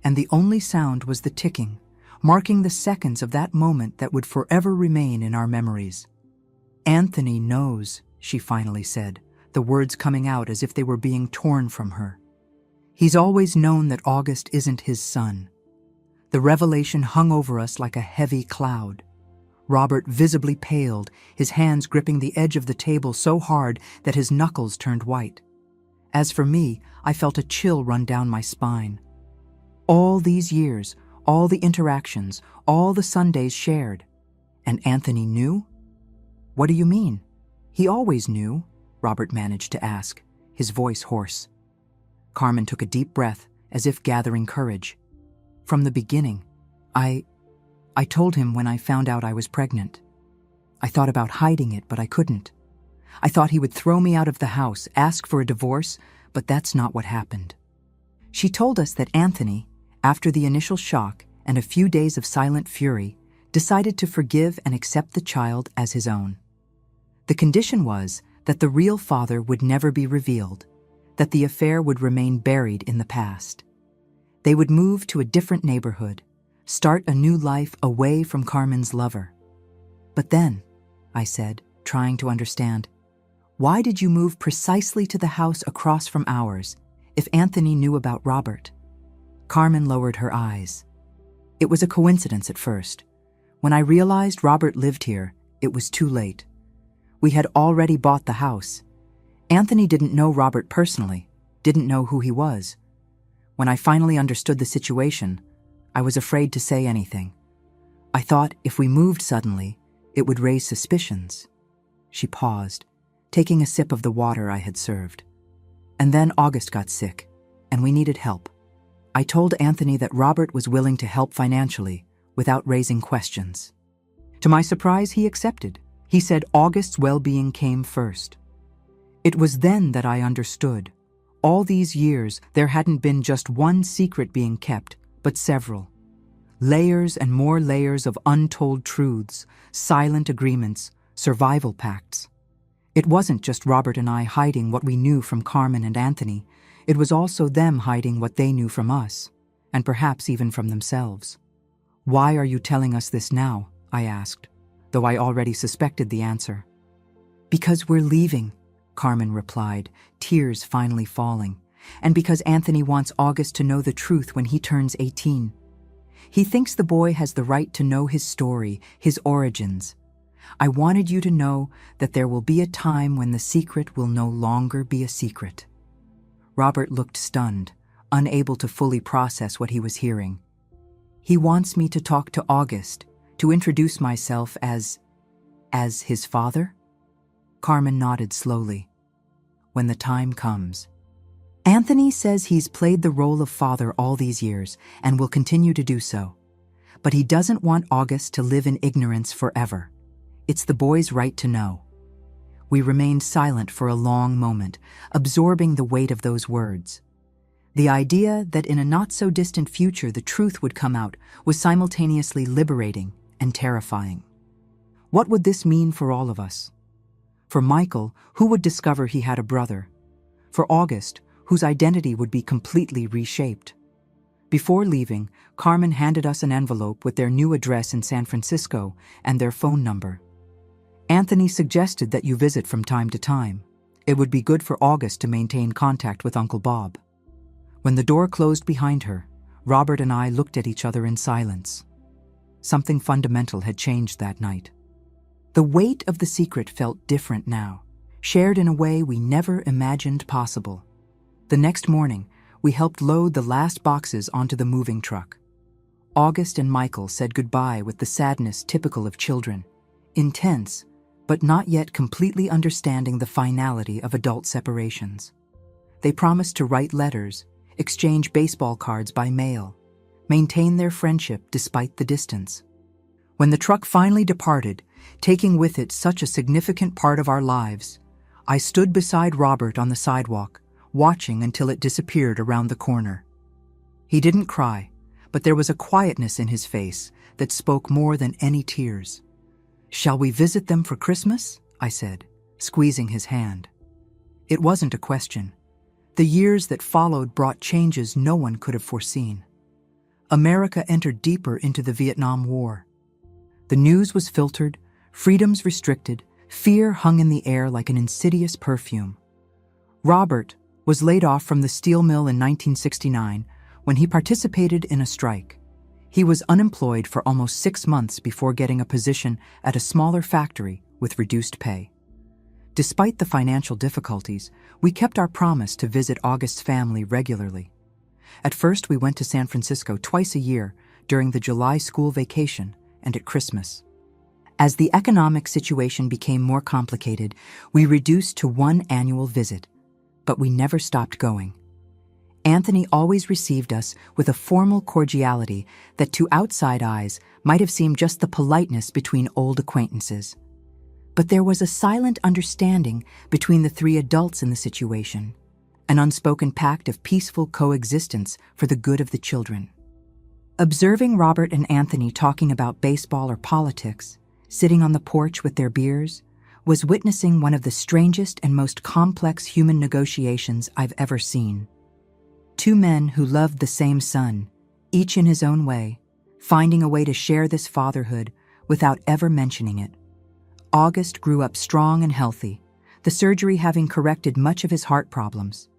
and the only sound was the ticking, marking the seconds of that moment that would forever remain in our memories. "Anthony knows," she finally said, the words coming out as if they were being torn from her. "He's always known that August isn't his son." The revelation hung over us like a heavy cloud. Robert visibly paled, his hands gripping the edge of the table so hard that his knuckles turned white. As for me, I felt a chill run down my spine. All these years, all the interactions, all the Sundays shared. And Anthony knew? "What do you mean?" "He always knew," Robert managed to ask, his voice hoarse. Carmen took a deep breath, as if gathering courage. "From the beginning, I told him when I found out I was pregnant. I thought about hiding it, but I couldn't. I thought he would throw me out of the house, ask for a divorce, but that's not what happened." She told us that Anthony, after the initial shock and a few days of silent fury, decided to forgive and accept the child as his own. The condition was that the real father would never be revealed, that the affair would remain buried in the past. They would move to a different neighborhood, start a new life away from Carmen's lover. "But then," I said, trying to understand, "why did you move precisely to the house across from ours, if Anthony knew about Robert. Carmen lowered her eyes. It was a coincidence at first. When I realized Robert lived here, it was too late. We had already bought the house. Anthony didn't know Robert personally, didn't know who he was. When I finally understood the situation, I was afraid to say anything. I thought if we moved suddenly, it would raise suspicions. She paused, taking a sip of the water I had served. And then August got sick, and we needed help. I told Anthony that Robert was willing to help financially, without raising questions. To my surprise, he accepted. He said August's well-being came first. It was then that I understood. All these years, there hadn't been just one secret being kept, but several. Layers and more layers of untold truths, silent agreements, survival pacts. It wasn't just Robert and I hiding what we knew from Carmen and Anthony. It was also them hiding what they knew from us, and perhaps even from themselves. "Why are you telling us this now?" I asked, though I already suspected the answer. "Because we're leaving," Carmen replied, tears finally falling, "and because Anthony wants August to know the truth when he turns 18. He thinks the boy has the right to know his story, his origins. I wanted you to know that there will be a time when the secret will no longer be a secret." Robert looked stunned, unable to fully process what he was hearing. "He wants me to talk to August, to introduce myself as his father?" Carmen nodded slowly. "When the time comes." "Anthony says he's played the role of father all these years and will continue to do so. But he doesn't want August to live in ignorance forever. It's the boy's right to know." We remained silent for a long moment, absorbing the weight of those words. The idea that in a not-so-distant future the truth would come out was simultaneously liberating and terrifying. What would this mean for all of us? For Michael, who would discover he had a brother. For August, whose identity would be completely reshaped. Before leaving, Carmen handed us an envelope with their new address in San Francisco and their phone number. "Anthony suggested that you visit from time to time. It would be good for August to maintain contact with Uncle Bob." When the door closed behind her, Robert and I looked at each other in silence. Something fundamental had changed that night. The weight of the secret felt different now, shared in a way we never imagined possible. The next morning, we helped load the last boxes onto the moving truck. August and Michael said goodbye with the sadness typical of children, intense, but not yet completely understanding the finality of adult separations. They promised to write letters, exchange baseball cards by mail, maintain their friendship despite the distance. When the truck finally departed, taking with it such a significant part of our lives, I stood beside Robert on the sidewalk, watching until it disappeared around the corner. He didn't cry, but there was a quietness in his face that spoke more than any tears. "Shall we visit them for Christmas?" I said, squeezing his hand. It wasn't a question. The years that followed brought changes no one could have foreseen. America entered deeper into the Vietnam War. The news was filtered, freedoms restricted, fear hung in the air like an insidious perfume. Robert was laid off from the steel mill in 1969 when he participated in a strike. He was unemployed for almost 6 months before getting a position at a smaller factory with reduced pay. Despite the financial difficulties, we kept our promise to visit August's family regularly. At first, we went to San Francisco twice a year during the July school vacation and at Christmas. As the economic situation became more complicated, we reduced to one annual visit, but we never stopped going. Anthony always received us with a formal cordiality that to outside eyes might have seemed just the politeness between old acquaintances. But there was a silent understanding between the 3 adults in the situation, an unspoken pact of peaceful coexistence for the good of the children. Observing Robert and Anthony talking about baseball or politics, sitting on the porch with their beers, was witnessing one of the strangest and most complex human negotiations I've ever seen. 2 men who loved the same son, each in his own way, finding a way to share this fatherhood without ever mentioning it. August grew up strong and healthy, the surgery having corrected much of his heart problems.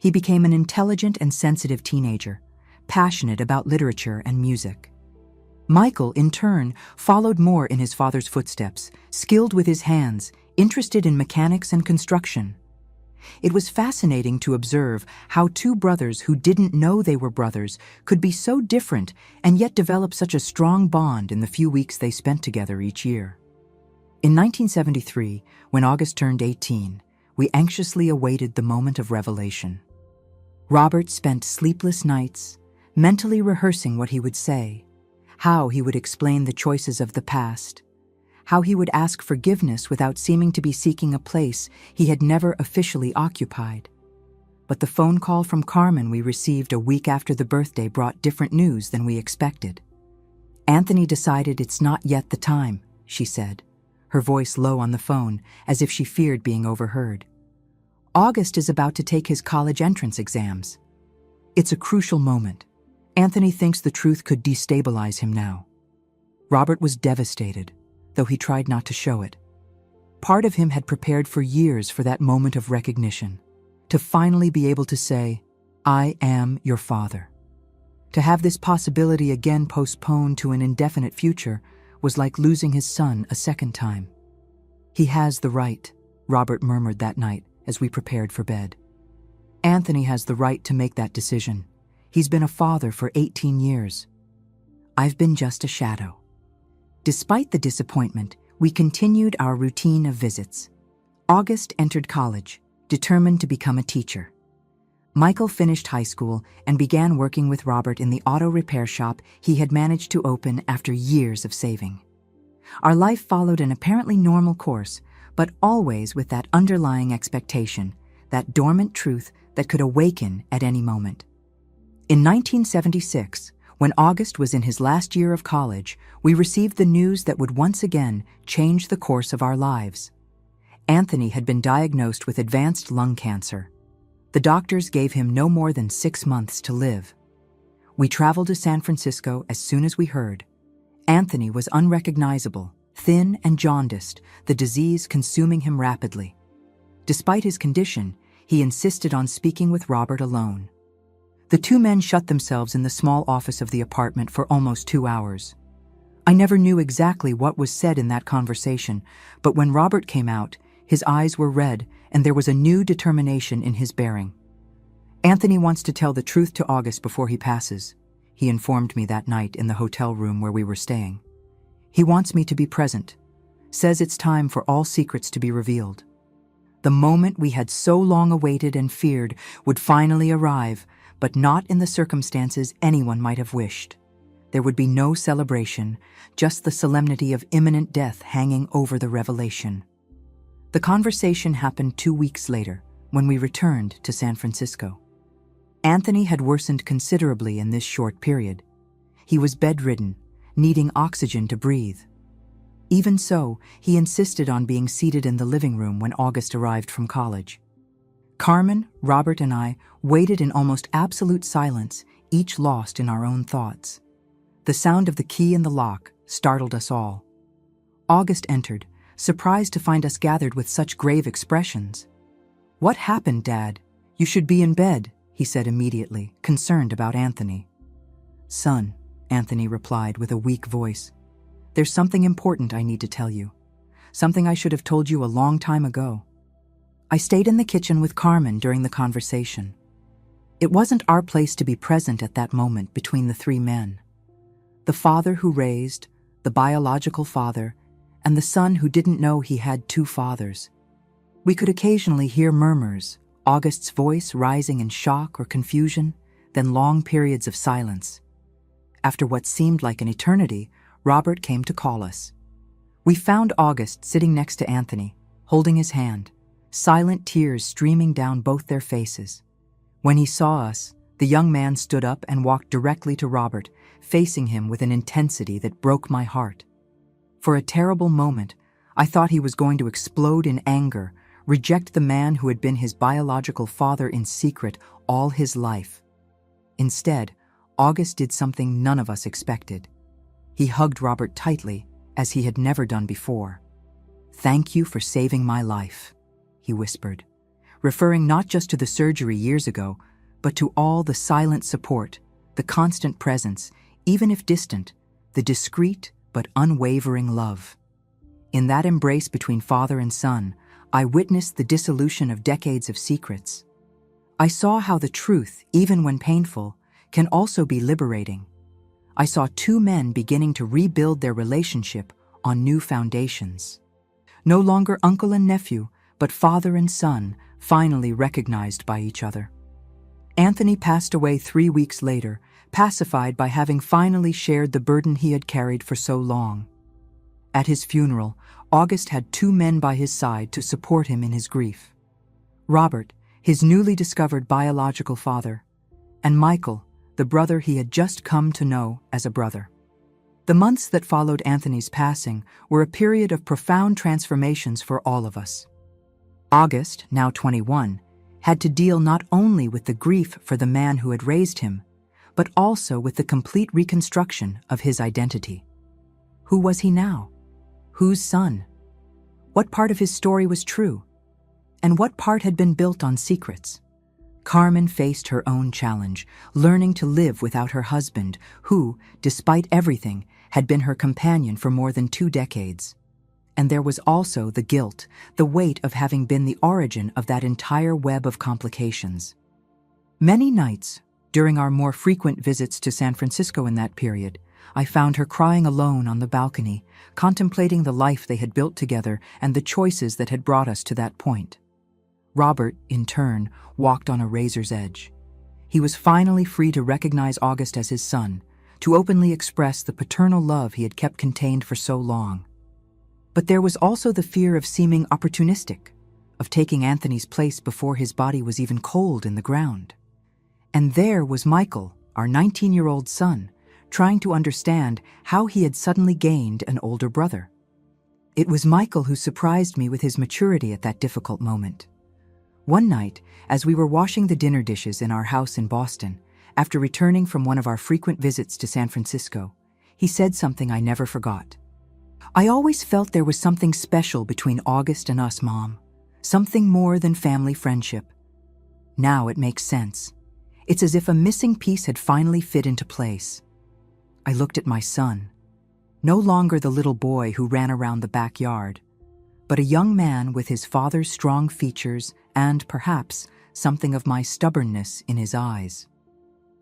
He became an intelligent and sensitive teenager, passionate about literature and music. Michael, in turn, followed more in his father's footsteps, skilled with his hands, interested in mechanics and construction. It was fascinating to observe how two brothers who didn't know they were brothers could be so different and yet develop such a strong bond in the few weeks they spent together each year. In 1973, when August turned 18, we anxiously awaited the moment of revelation. Robert spent sleepless nights, mentally rehearsing what he would say, how he would explain the choices of the past, how he would ask forgiveness without seeming to be seeking a place he had never officially occupied. But the phone call from Carmen we received a week after the birthday brought different news than we expected. "Anthony decided it's not yet the time," she said, her voice low on the phone, as if she feared being overheard. "August is about to take his college entrance exams. It's a crucial moment. Anthony thinks the truth could destabilize him now." Robert was devastated, though he tried not to show it. Part of him had prepared for years for that moment of recognition, to finally be able to say, "I am your father." To have this possibility again postponed to an indefinite future was like losing his son a second time. "He has the right," Robert murmured that night as we prepared for bed. "Anthony has the right to make that decision. He's been a father for 18 years. I've been just a shadow." Despite the disappointment, we continued our routine of visits. August entered college, determined to become a teacher. Michael finished high school and began working with Robert in the auto repair shop he had managed to open after years of saving. Our life followed an apparently normal course, but always with that underlying expectation, that dormant truth that could awaken at any moment. In 1976, when August was in his last year of college, we received the news that would once again change the course of our lives. Anthony had been diagnosed with advanced lung cancer. The doctors gave him no more than 6 months to live. We traveled to San Francisco as soon as we heard. Anthony was unrecognizable, thin and jaundiced, the disease consuming him rapidly. Despite his condition, he insisted on speaking with Robert alone. The two men shut themselves in the small office of the apartment for almost 2 hours. I never knew exactly what was said in that conversation, but when Robert came out, his eyes were red and there was a new determination in his bearing. "Anthony wants to tell the truth to August before he passes," he informed me that night in the hotel room where we were staying. "He wants me to be present. Says it's time for all secrets to be revealed." The moment we had so long awaited and feared would finally arrive, but not in the circumstances anyone might have wished. There would be no celebration, just the solemnity of imminent death hanging over the revelation. The conversation happened 2 weeks later, when we returned to San Francisco. Anthony had worsened considerably in this short period. He was bedridden, needing oxygen to breathe. Even so, he insisted on being seated in the living room when August arrived from college. Carmen, Robert, and I waited in almost absolute silence, each lost in our own thoughts. The sound of the key in the lock startled us all. August entered, surprised to find us gathered with such grave expressions. "What happened, Dad? You should be in bed," he said immediately, concerned about Anthony. "Son," Anthony replied with a weak voice, "there's something important I need to tell you. Something I should have told you a long time ago." I stayed in the kitchen with Carmen during the conversation. It wasn't our place to be present at that moment between the three men. The father who raised, the biological father, and the son who didn't know he had two fathers. We could occasionally hear murmurs, August's voice rising in shock or confusion, then long periods of silence. After what seemed like an eternity, Robert came to call us. We found August sitting next to Anthony, holding his hand, silent tears streaming down both their faces. When he saw us, the young man stood up and walked directly to Robert, facing him with an intensity that broke my heart. For a terrible moment, I thought he was going to explode in anger, reject the man who had been his biological father in secret all his life. Instead, August did something none of us expected. He hugged Robert tightly, as he had never done before. "Thank you for saving my life," he whispered, referring not just to the surgery years ago, but to all the silent support, the constant presence, even if distant, the discreet but unwavering love. In that embrace between father and son, I witnessed the dissolution of decades of secrets. I saw how the truth, even when painful, can also be liberating. I saw two men beginning to rebuild their relationship on new foundations. No longer uncle and nephew, but father and son, finally recognized by each other. Anthony passed away 3 weeks later, pacified by having finally shared the burden he had carried for so long. At his funeral, August had two men by his side to support him in his grief. Robert, his newly discovered biological father, and Michael, the brother he had just come to know as a brother. The months that followed Anthony's passing were a period of profound transformations for all of us. August, now 21, had to deal not only with the grief for the man who had raised him, but also with the complete reconstruction of his identity. Who was he now? Whose son? What part of his story was true? And what part had been built on secrets? Carmen faced her own challenge, learning to live without her husband, who, despite everything, had been her companion for more than 2 decades. And there was also the guilt, the weight of having been the origin of that entire web of complications. Many nights, during our more frequent visits to San Francisco in that period, I found her crying alone on the balcony, contemplating the life they had built together and the choices that had brought us to that point. Robert, in turn, walked on a razor's edge. He was finally free to recognize August as his son, to openly express the paternal love he had kept contained for so long. But there was also the fear of seeming opportunistic, of taking Anthony's place before his body was even cold in the ground. And there was Michael, our 19-year-old son, trying to understand how he had suddenly gained an older brother. It was Michael who surprised me with his maturity at that difficult moment. One night, as we were washing the dinner dishes in our house in Boston, after returning from one of our frequent visits to San Francisco, he said something I never forgot. "I always felt there was something special between August and us, Mom. Something more than family friendship. Now it makes sense. It's as if a missing piece had finally fit into place." I looked at my son, no longer the little boy who ran around the backyard, but a young man with his father's strong features and, perhaps, something of my stubbornness in his eyes.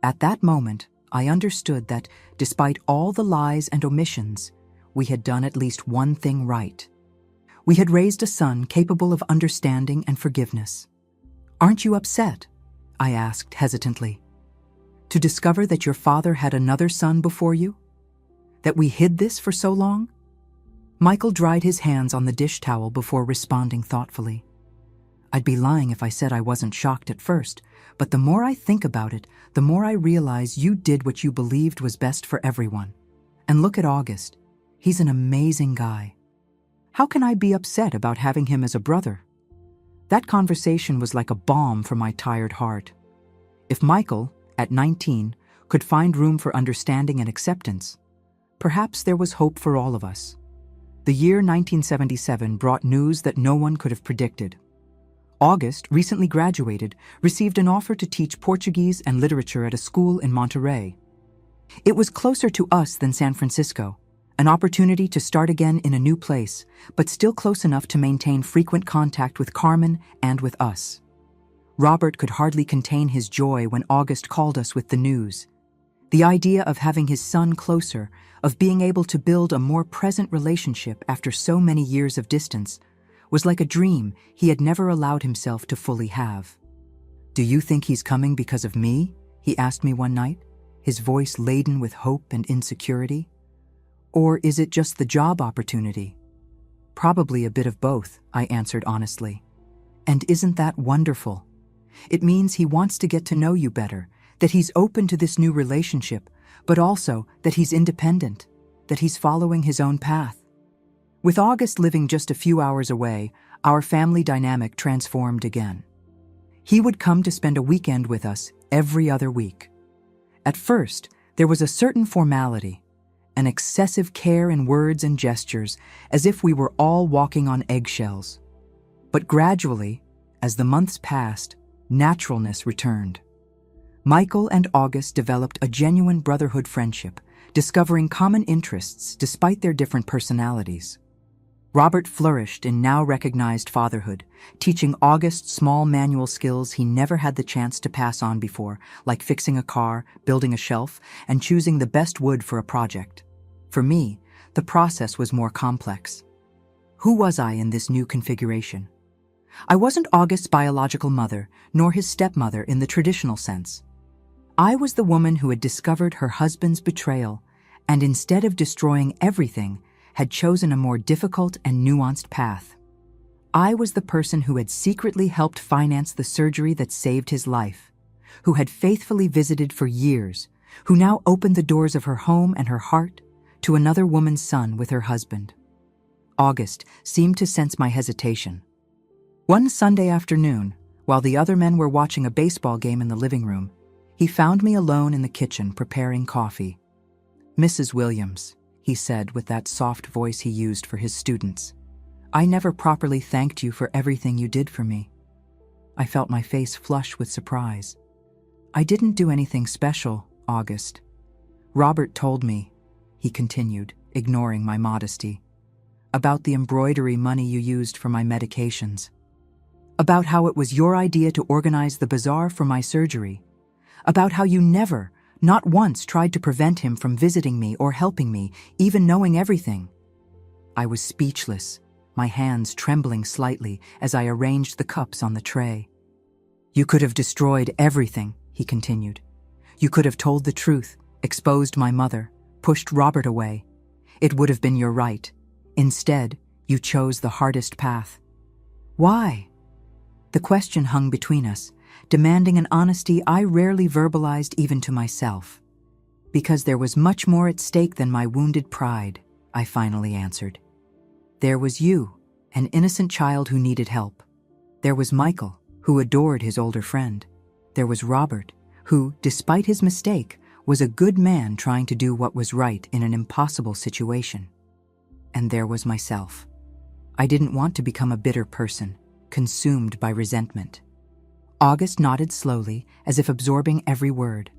At that moment, I understood that, despite all the lies and omissions, we had done at least one thing right. We had raised a son capable of understanding and forgiveness. "Aren't you upset?" I asked hesitantly. "To discover that your father had another son before you? That we hid this for so long?" Michael dried his hands on the dish towel before responding thoughtfully. "I'd be lying if I said I wasn't shocked at first, but the more I think about it, the more I realize you did what you believed was best for everyone. And look at August. He's an amazing guy. How can I be upset about having him as a brother?" That conversation was like a balm for my tired heart. If Michael, at 19, could find room for understanding and acceptance, perhaps there was hope for all of us. The year 1977 brought news that no one could have predicted. August, recently graduated, received an offer to teach Portuguese and literature at a school in Monterey. It was closer to us than San Francisco, an opportunity to start again in a new place, but still close enough to maintain frequent contact with Carmen and with us. Robert could hardly contain his joy when August called us with the news. The idea of having his son closer, of being able to build a more present relationship after so many years of distance, was like a dream he had never allowed himself to fully have. "Do you think he's coming because of me?" he asked me one night, his voice laden with hope and insecurity. "Or is it just the job opportunity?" "Probably a bit of both," I answered honestly. "And isn't that wonderful? It means he wants to get to know you better, that he's open to this new relationship, but also that he's independent, that he's following his own path." With August living just a few hours away, our family dynamic transformed again. He would come to spend a weekend with us every other week. At first, there was a certain formality, an excessive care in words and gestures, as if we were all walking on eggshells. But gradually, as the months passed, naturalness returned. Michael and August developed a genuine brotherhood friendship, discovering common interests despite their different personalities. Robert flourished in now recognized fatherhood, teaching August small manual skills he never had the chance to pass on before, like fixing a car, building a shelf, and choosing the best wood for a project. For me, the process was more complex. Who was I in this new configuration? I wasn't August's biological mother, nor his stepmother in the traditional sense. I was the woman who had discovered her husband's betrayal, and instead of destroying everything, had chosen a more difficult and nuanced path. I was the person who had secretly helped finance the surgery that saved his life, who had faithfully visited for years, who now opened the doors of her home and her heart to another woman's son with her husband. August seemed to sense my hesitation. One Sunday afternoon, while the other men were watching a baseball game in the living room, he found me alone in the kitchen preparing coffee. "Mrs. Williams," he said with that soft voice he used for his students, "I never properly thanked you for everything you did for me." I felt my face flush with surprise. "I didn't do anything special, August. Robert told me," he continued, ignoring my modesty, "about the embroidery money you used for my medications. About how it was your idea to organize the bazaar for my surgery. About how you never, not once, tried to prevent him from visiting me or helping me, even knowing everything." I was speechless, my hands trembling slightly as I arranged the cups on the tray. "You could have destroyed everything," he continued. "You could have told the truth, exposed my mother, pushed Robert away. It would have been your right. Instead, you chose the hardest path." Why? The question hung between us, demanding an honesty I rarely verbalized even to myself. "Because there was much more at stake than my wounded pride," I finally answered. "There was you, an innocent child who needed help. There was Michael, who adored his older friend. There was Robert, who, despite his mistake, was a good man trying to do what was right in an impossible situation. And there was myself. I didn't want to become a bitter person, consumed by resentment." August nodded slowly, as if absorbing every word.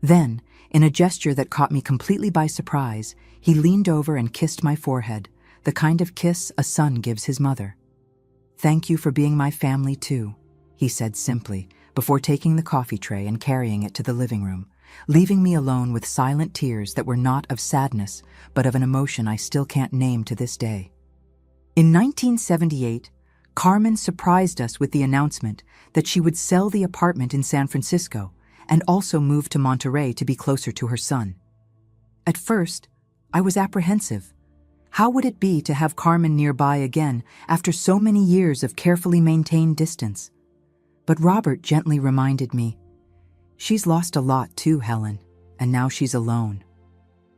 Then, in a gesture that caught me completely by surprise, he leaned over and kissed my forehead, the kind of kiss a son gives his mother. "Thank you for being my family too," he said simply, before taking the coffee tray and carrying it to the living room, leaving me alone with silent tears that were not of sadness, but of an emotion I still can't name to this day. In 1978, Carmen surprised us with the announcement that she would sell the apartment in San Francisco and also move to Monterey to be closer to her son. At first, I was apprehensive. How would it be to have Carmen nearby again after so many years of carefully maintained distance? But Robert gently reminded me, "She's lost a lot too, Helen, and now she's alone."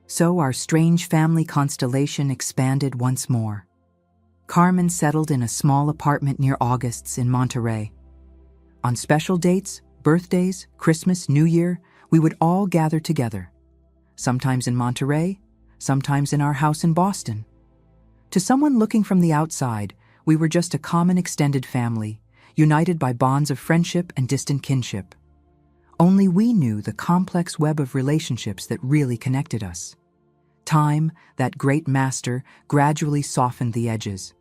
So our strange family constellation expanded once more. Carmen settled in a small apartment near August's in Monterey. On special dates, birthdays, Christmas, New Year, we would all gather together. Sometimes in Monterey, sometimes in our house in Boston. To someone looking from the outside, we were just a common extended family, united by bonds of friendship and distant kinship. Only we knew the complex web of relationships that really connected us. Time, that great master, gradually softened the edges.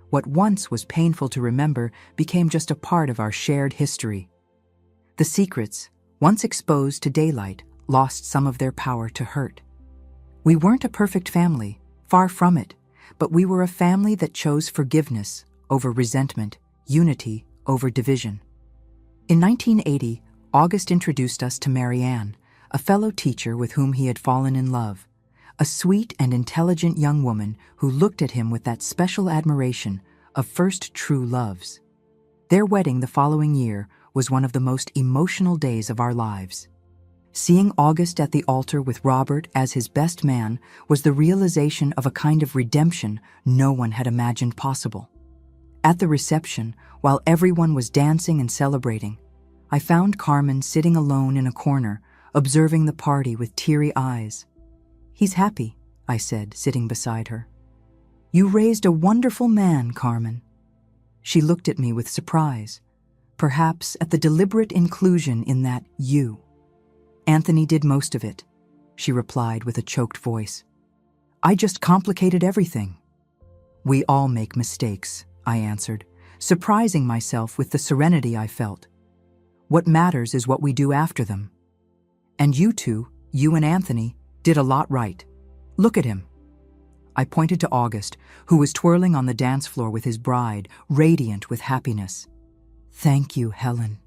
What once was painful to remember became just a part of our shared history. The secrets, once exposed to daylight, lost some of their power to hurt. We weren't a perfect family, far from it, but we were a family that chose forgiveness over resentment, unity over division. In 1980, August introduced us to Marianne, a fellow teacher with whom he had fallen in love. A sweet and intelligent young woman who looked at him with that special admiration of first true loves. Their wedding the following year was one of the most emotional days of our lives. Seeing August at the altar with Robert as his best man was the realization of a kind of redemption no one had imagined possible. At the reception, while everyone was dancing and celebrating, I found Carmen sitting alone in a corner, observing the party with teary eyes. "He's happy," I said, sitting beside her. "You raised a wonderful man, Carmen." She looked at me with surprise, perhaps at the deliberate inclusion in that "you." "Anthony did most of it," she replied with a choked voice. "I just complicated everything." "We all make mistakes," I answered, surprising myself with the serenity I felt. "What matters is what we do after them. And you two, you and Anthony, did a lot right. Look at him." I pointed to August, who was twirling on the dance floor with his bride, radiant with happiness. "Thank you, Helen,"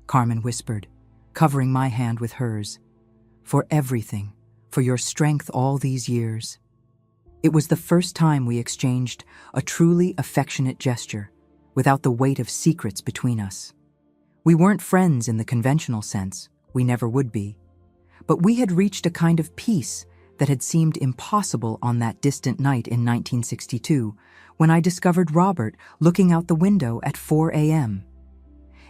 Carmen whispered, covering my hand with hers. "For everything, for your strength all these years." It was the first time we exchanged a truly affectionate gesture, without the weight of secrets between us. We weren't friends in the conventional sense, we never would be, but we had reached a kind of peace that had seemed impossible on that distant night in 1962, when I discovered Robert looking out the window at 4 a.m.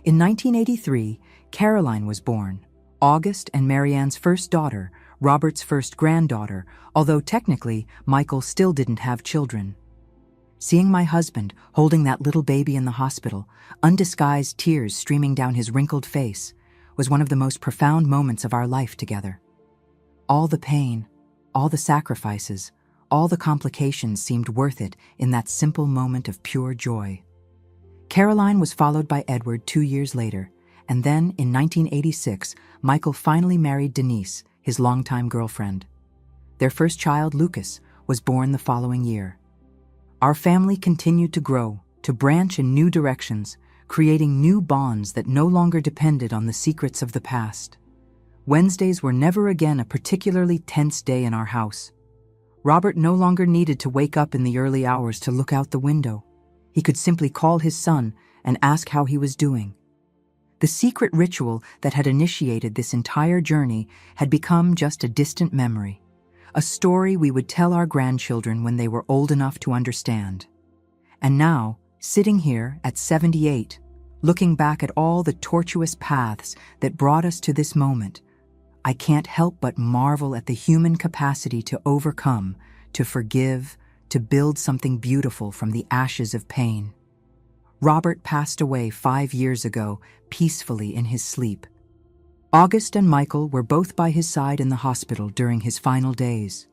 In 1983, Caroline was born, August and Marianne's first daughter, Robert's first granddaughter, although technically Michael still didn't have children. Seeing my husband holding that little baby in the hospital, undisguised tears streaming down his wrinkled face, was one of the most profound moments of our life together. All the pain, all the sacrifices, all the complications seemed worth it in that simple moment of pure joy. Caroline was followed by Edward 2 years later, and then in 1986, Michael finally married Denise, his longtime girlfriend. Their first child, Lucas, was born the following year. Our family continued to grow, to branch in new directions, creating new bonds that no longer depended on the secrets of the past. Wednesdays were never again a particularly tense day in our house. Robert no longer needed to wake up in the early hours to look out the window. He could simply call his son and ask how he was doing. The secret ritual that had initiated this entire journey had become just a distant memory, a story we would tell our grandchildren when they were old enough to understand. And now, sitting here at 78, looking back at all the tortuous paths that brought us to this moment, I can't help but marvel at the human capacity to overcome, to forgive, to build something beautiful from the ashes of pain. Robert passed away 5 years ago, peacefully in his sleep. August and Michael were both by his side in the hospital during his final days.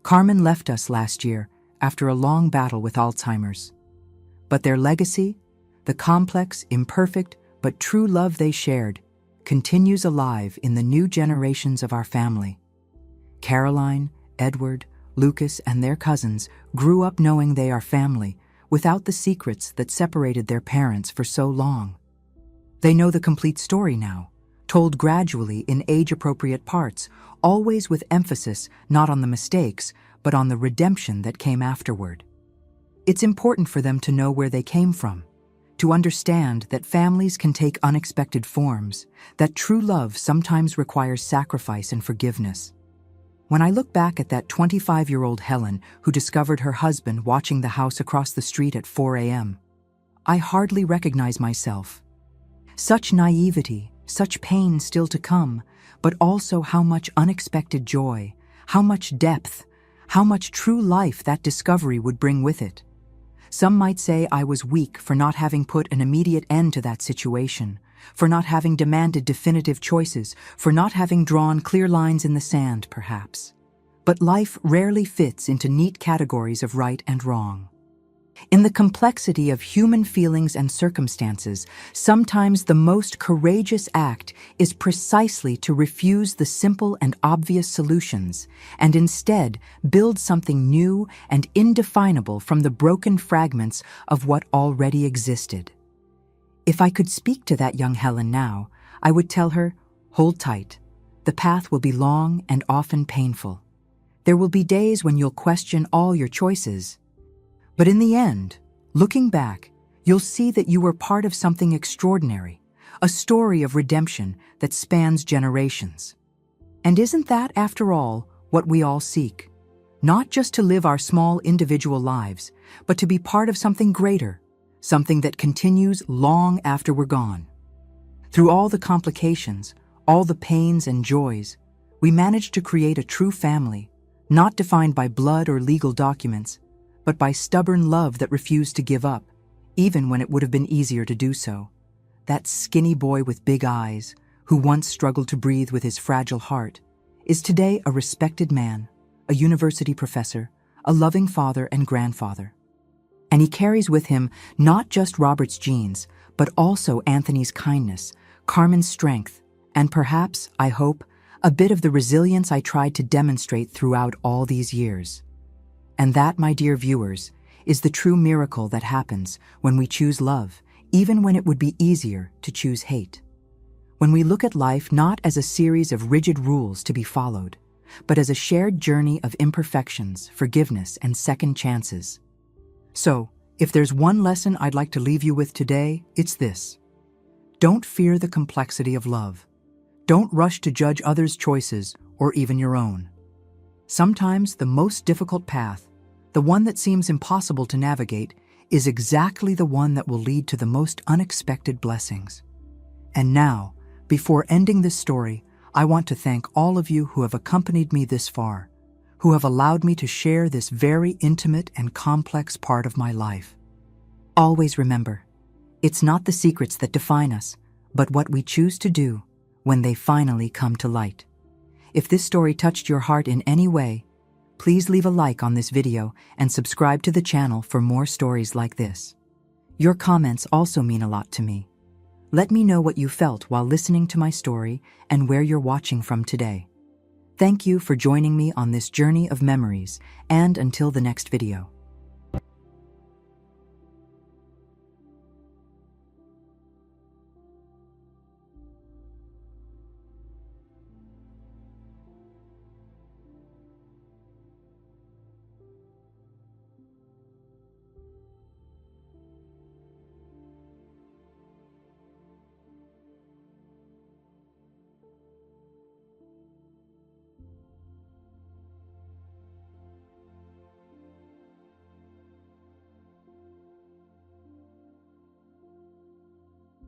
Carmen left us last year after a long battle with Alzheimer's. But their legacy, the complex, imperfect, but true love they shared, continues alive in the new generations of our family. Caroline, Edward, Lucas, and their cousins grew up knowing they are family, without the secrets that separated their parents for so long. They know the complete story now, told gradually in age-appropriate parts, always with emphasis not on the mistakes, but on the redemption that came afterward. It's important for them to know where they came from, to understand that families can take unexpected forms, that true love sometimes requires sacrifice and forgiveness. When I look back at that 25-year-old Helen who discovered her husband watching the house across the street at 4 a.m., I hardly recognize myself. Such naivety, such pain still to come, but also how much unexpected joy, how much depth, how much true life that discovery would bring with it. Some might say I was weak for not having put an immediate end to that situation, for not having demanded definitive choices, for not having drawn clear lines in the sand, perhaps. But life rarely fits into neat categories of right and wrong. In the complexity of human feelings and circumstances, sometimes the most courageous act is precisely to refuse the simple and obvious solutions, and instead build something new and indefinable from the broken fragments of what already existed. If I could speak to that young Helen now, I would tell her, hold tight. The path will be long and often painful. There will be days when you'll question all your choices. But in the end, looking back, you'll see that you were part of something extraordinary, a story of redemption that spans generations. And isn't that, after all, what we all seek? Not just to live our small individual lives, but to be part of something greater, something that continues long after we're gone. Through all the complications, all the pains and joys, we managed to create a true family, not defined by blood or legal documents, but by stubborn love that refused to give up, even when it would have been easier to do so. That skinny boy with big eyes, who once struggled to breathe with his fragile heart, is today a respected man, a university professor, a loving father and grandfather. And he carries with him not just Robert's genes, but also Anthony's kindness, Carmen's strength, and perhaps, I hope, a bit of the resilience I tried to demonstrate throughout all these years. And that, my dear viewers, is the true miracle that happens when we choose love, even when it would be easier to choose hate. When we look at life not as a series of rigid rules to be followed, but as a shared journey of imperfections, forgiveness, and second chances. So, if there's one lesson I'd like to leave you with today, it's this. Don't fear the complexity of love. Don't rush to judge others' choices or even your own. Sometimes the most difficult path, the one that seems impossible to navigate, is exactly the one that will lead to the most unexpected blessings. And now, before ending this story, I want to thank all of you who have accompanied me this far, who have allowed me to share this very intimate and complex part of my life. Always remember, it's not the secrets that define us, but what we choose to do when they finally come to light. If this story touched your heart in any way, please leave a like on this video and subscribe to the channel for more stories like this. Your comments also mean a lot to me. Let me know what you felt while listening to my story and where you're watching from today. Thank you for joining me on this journey of memories, and until the next video.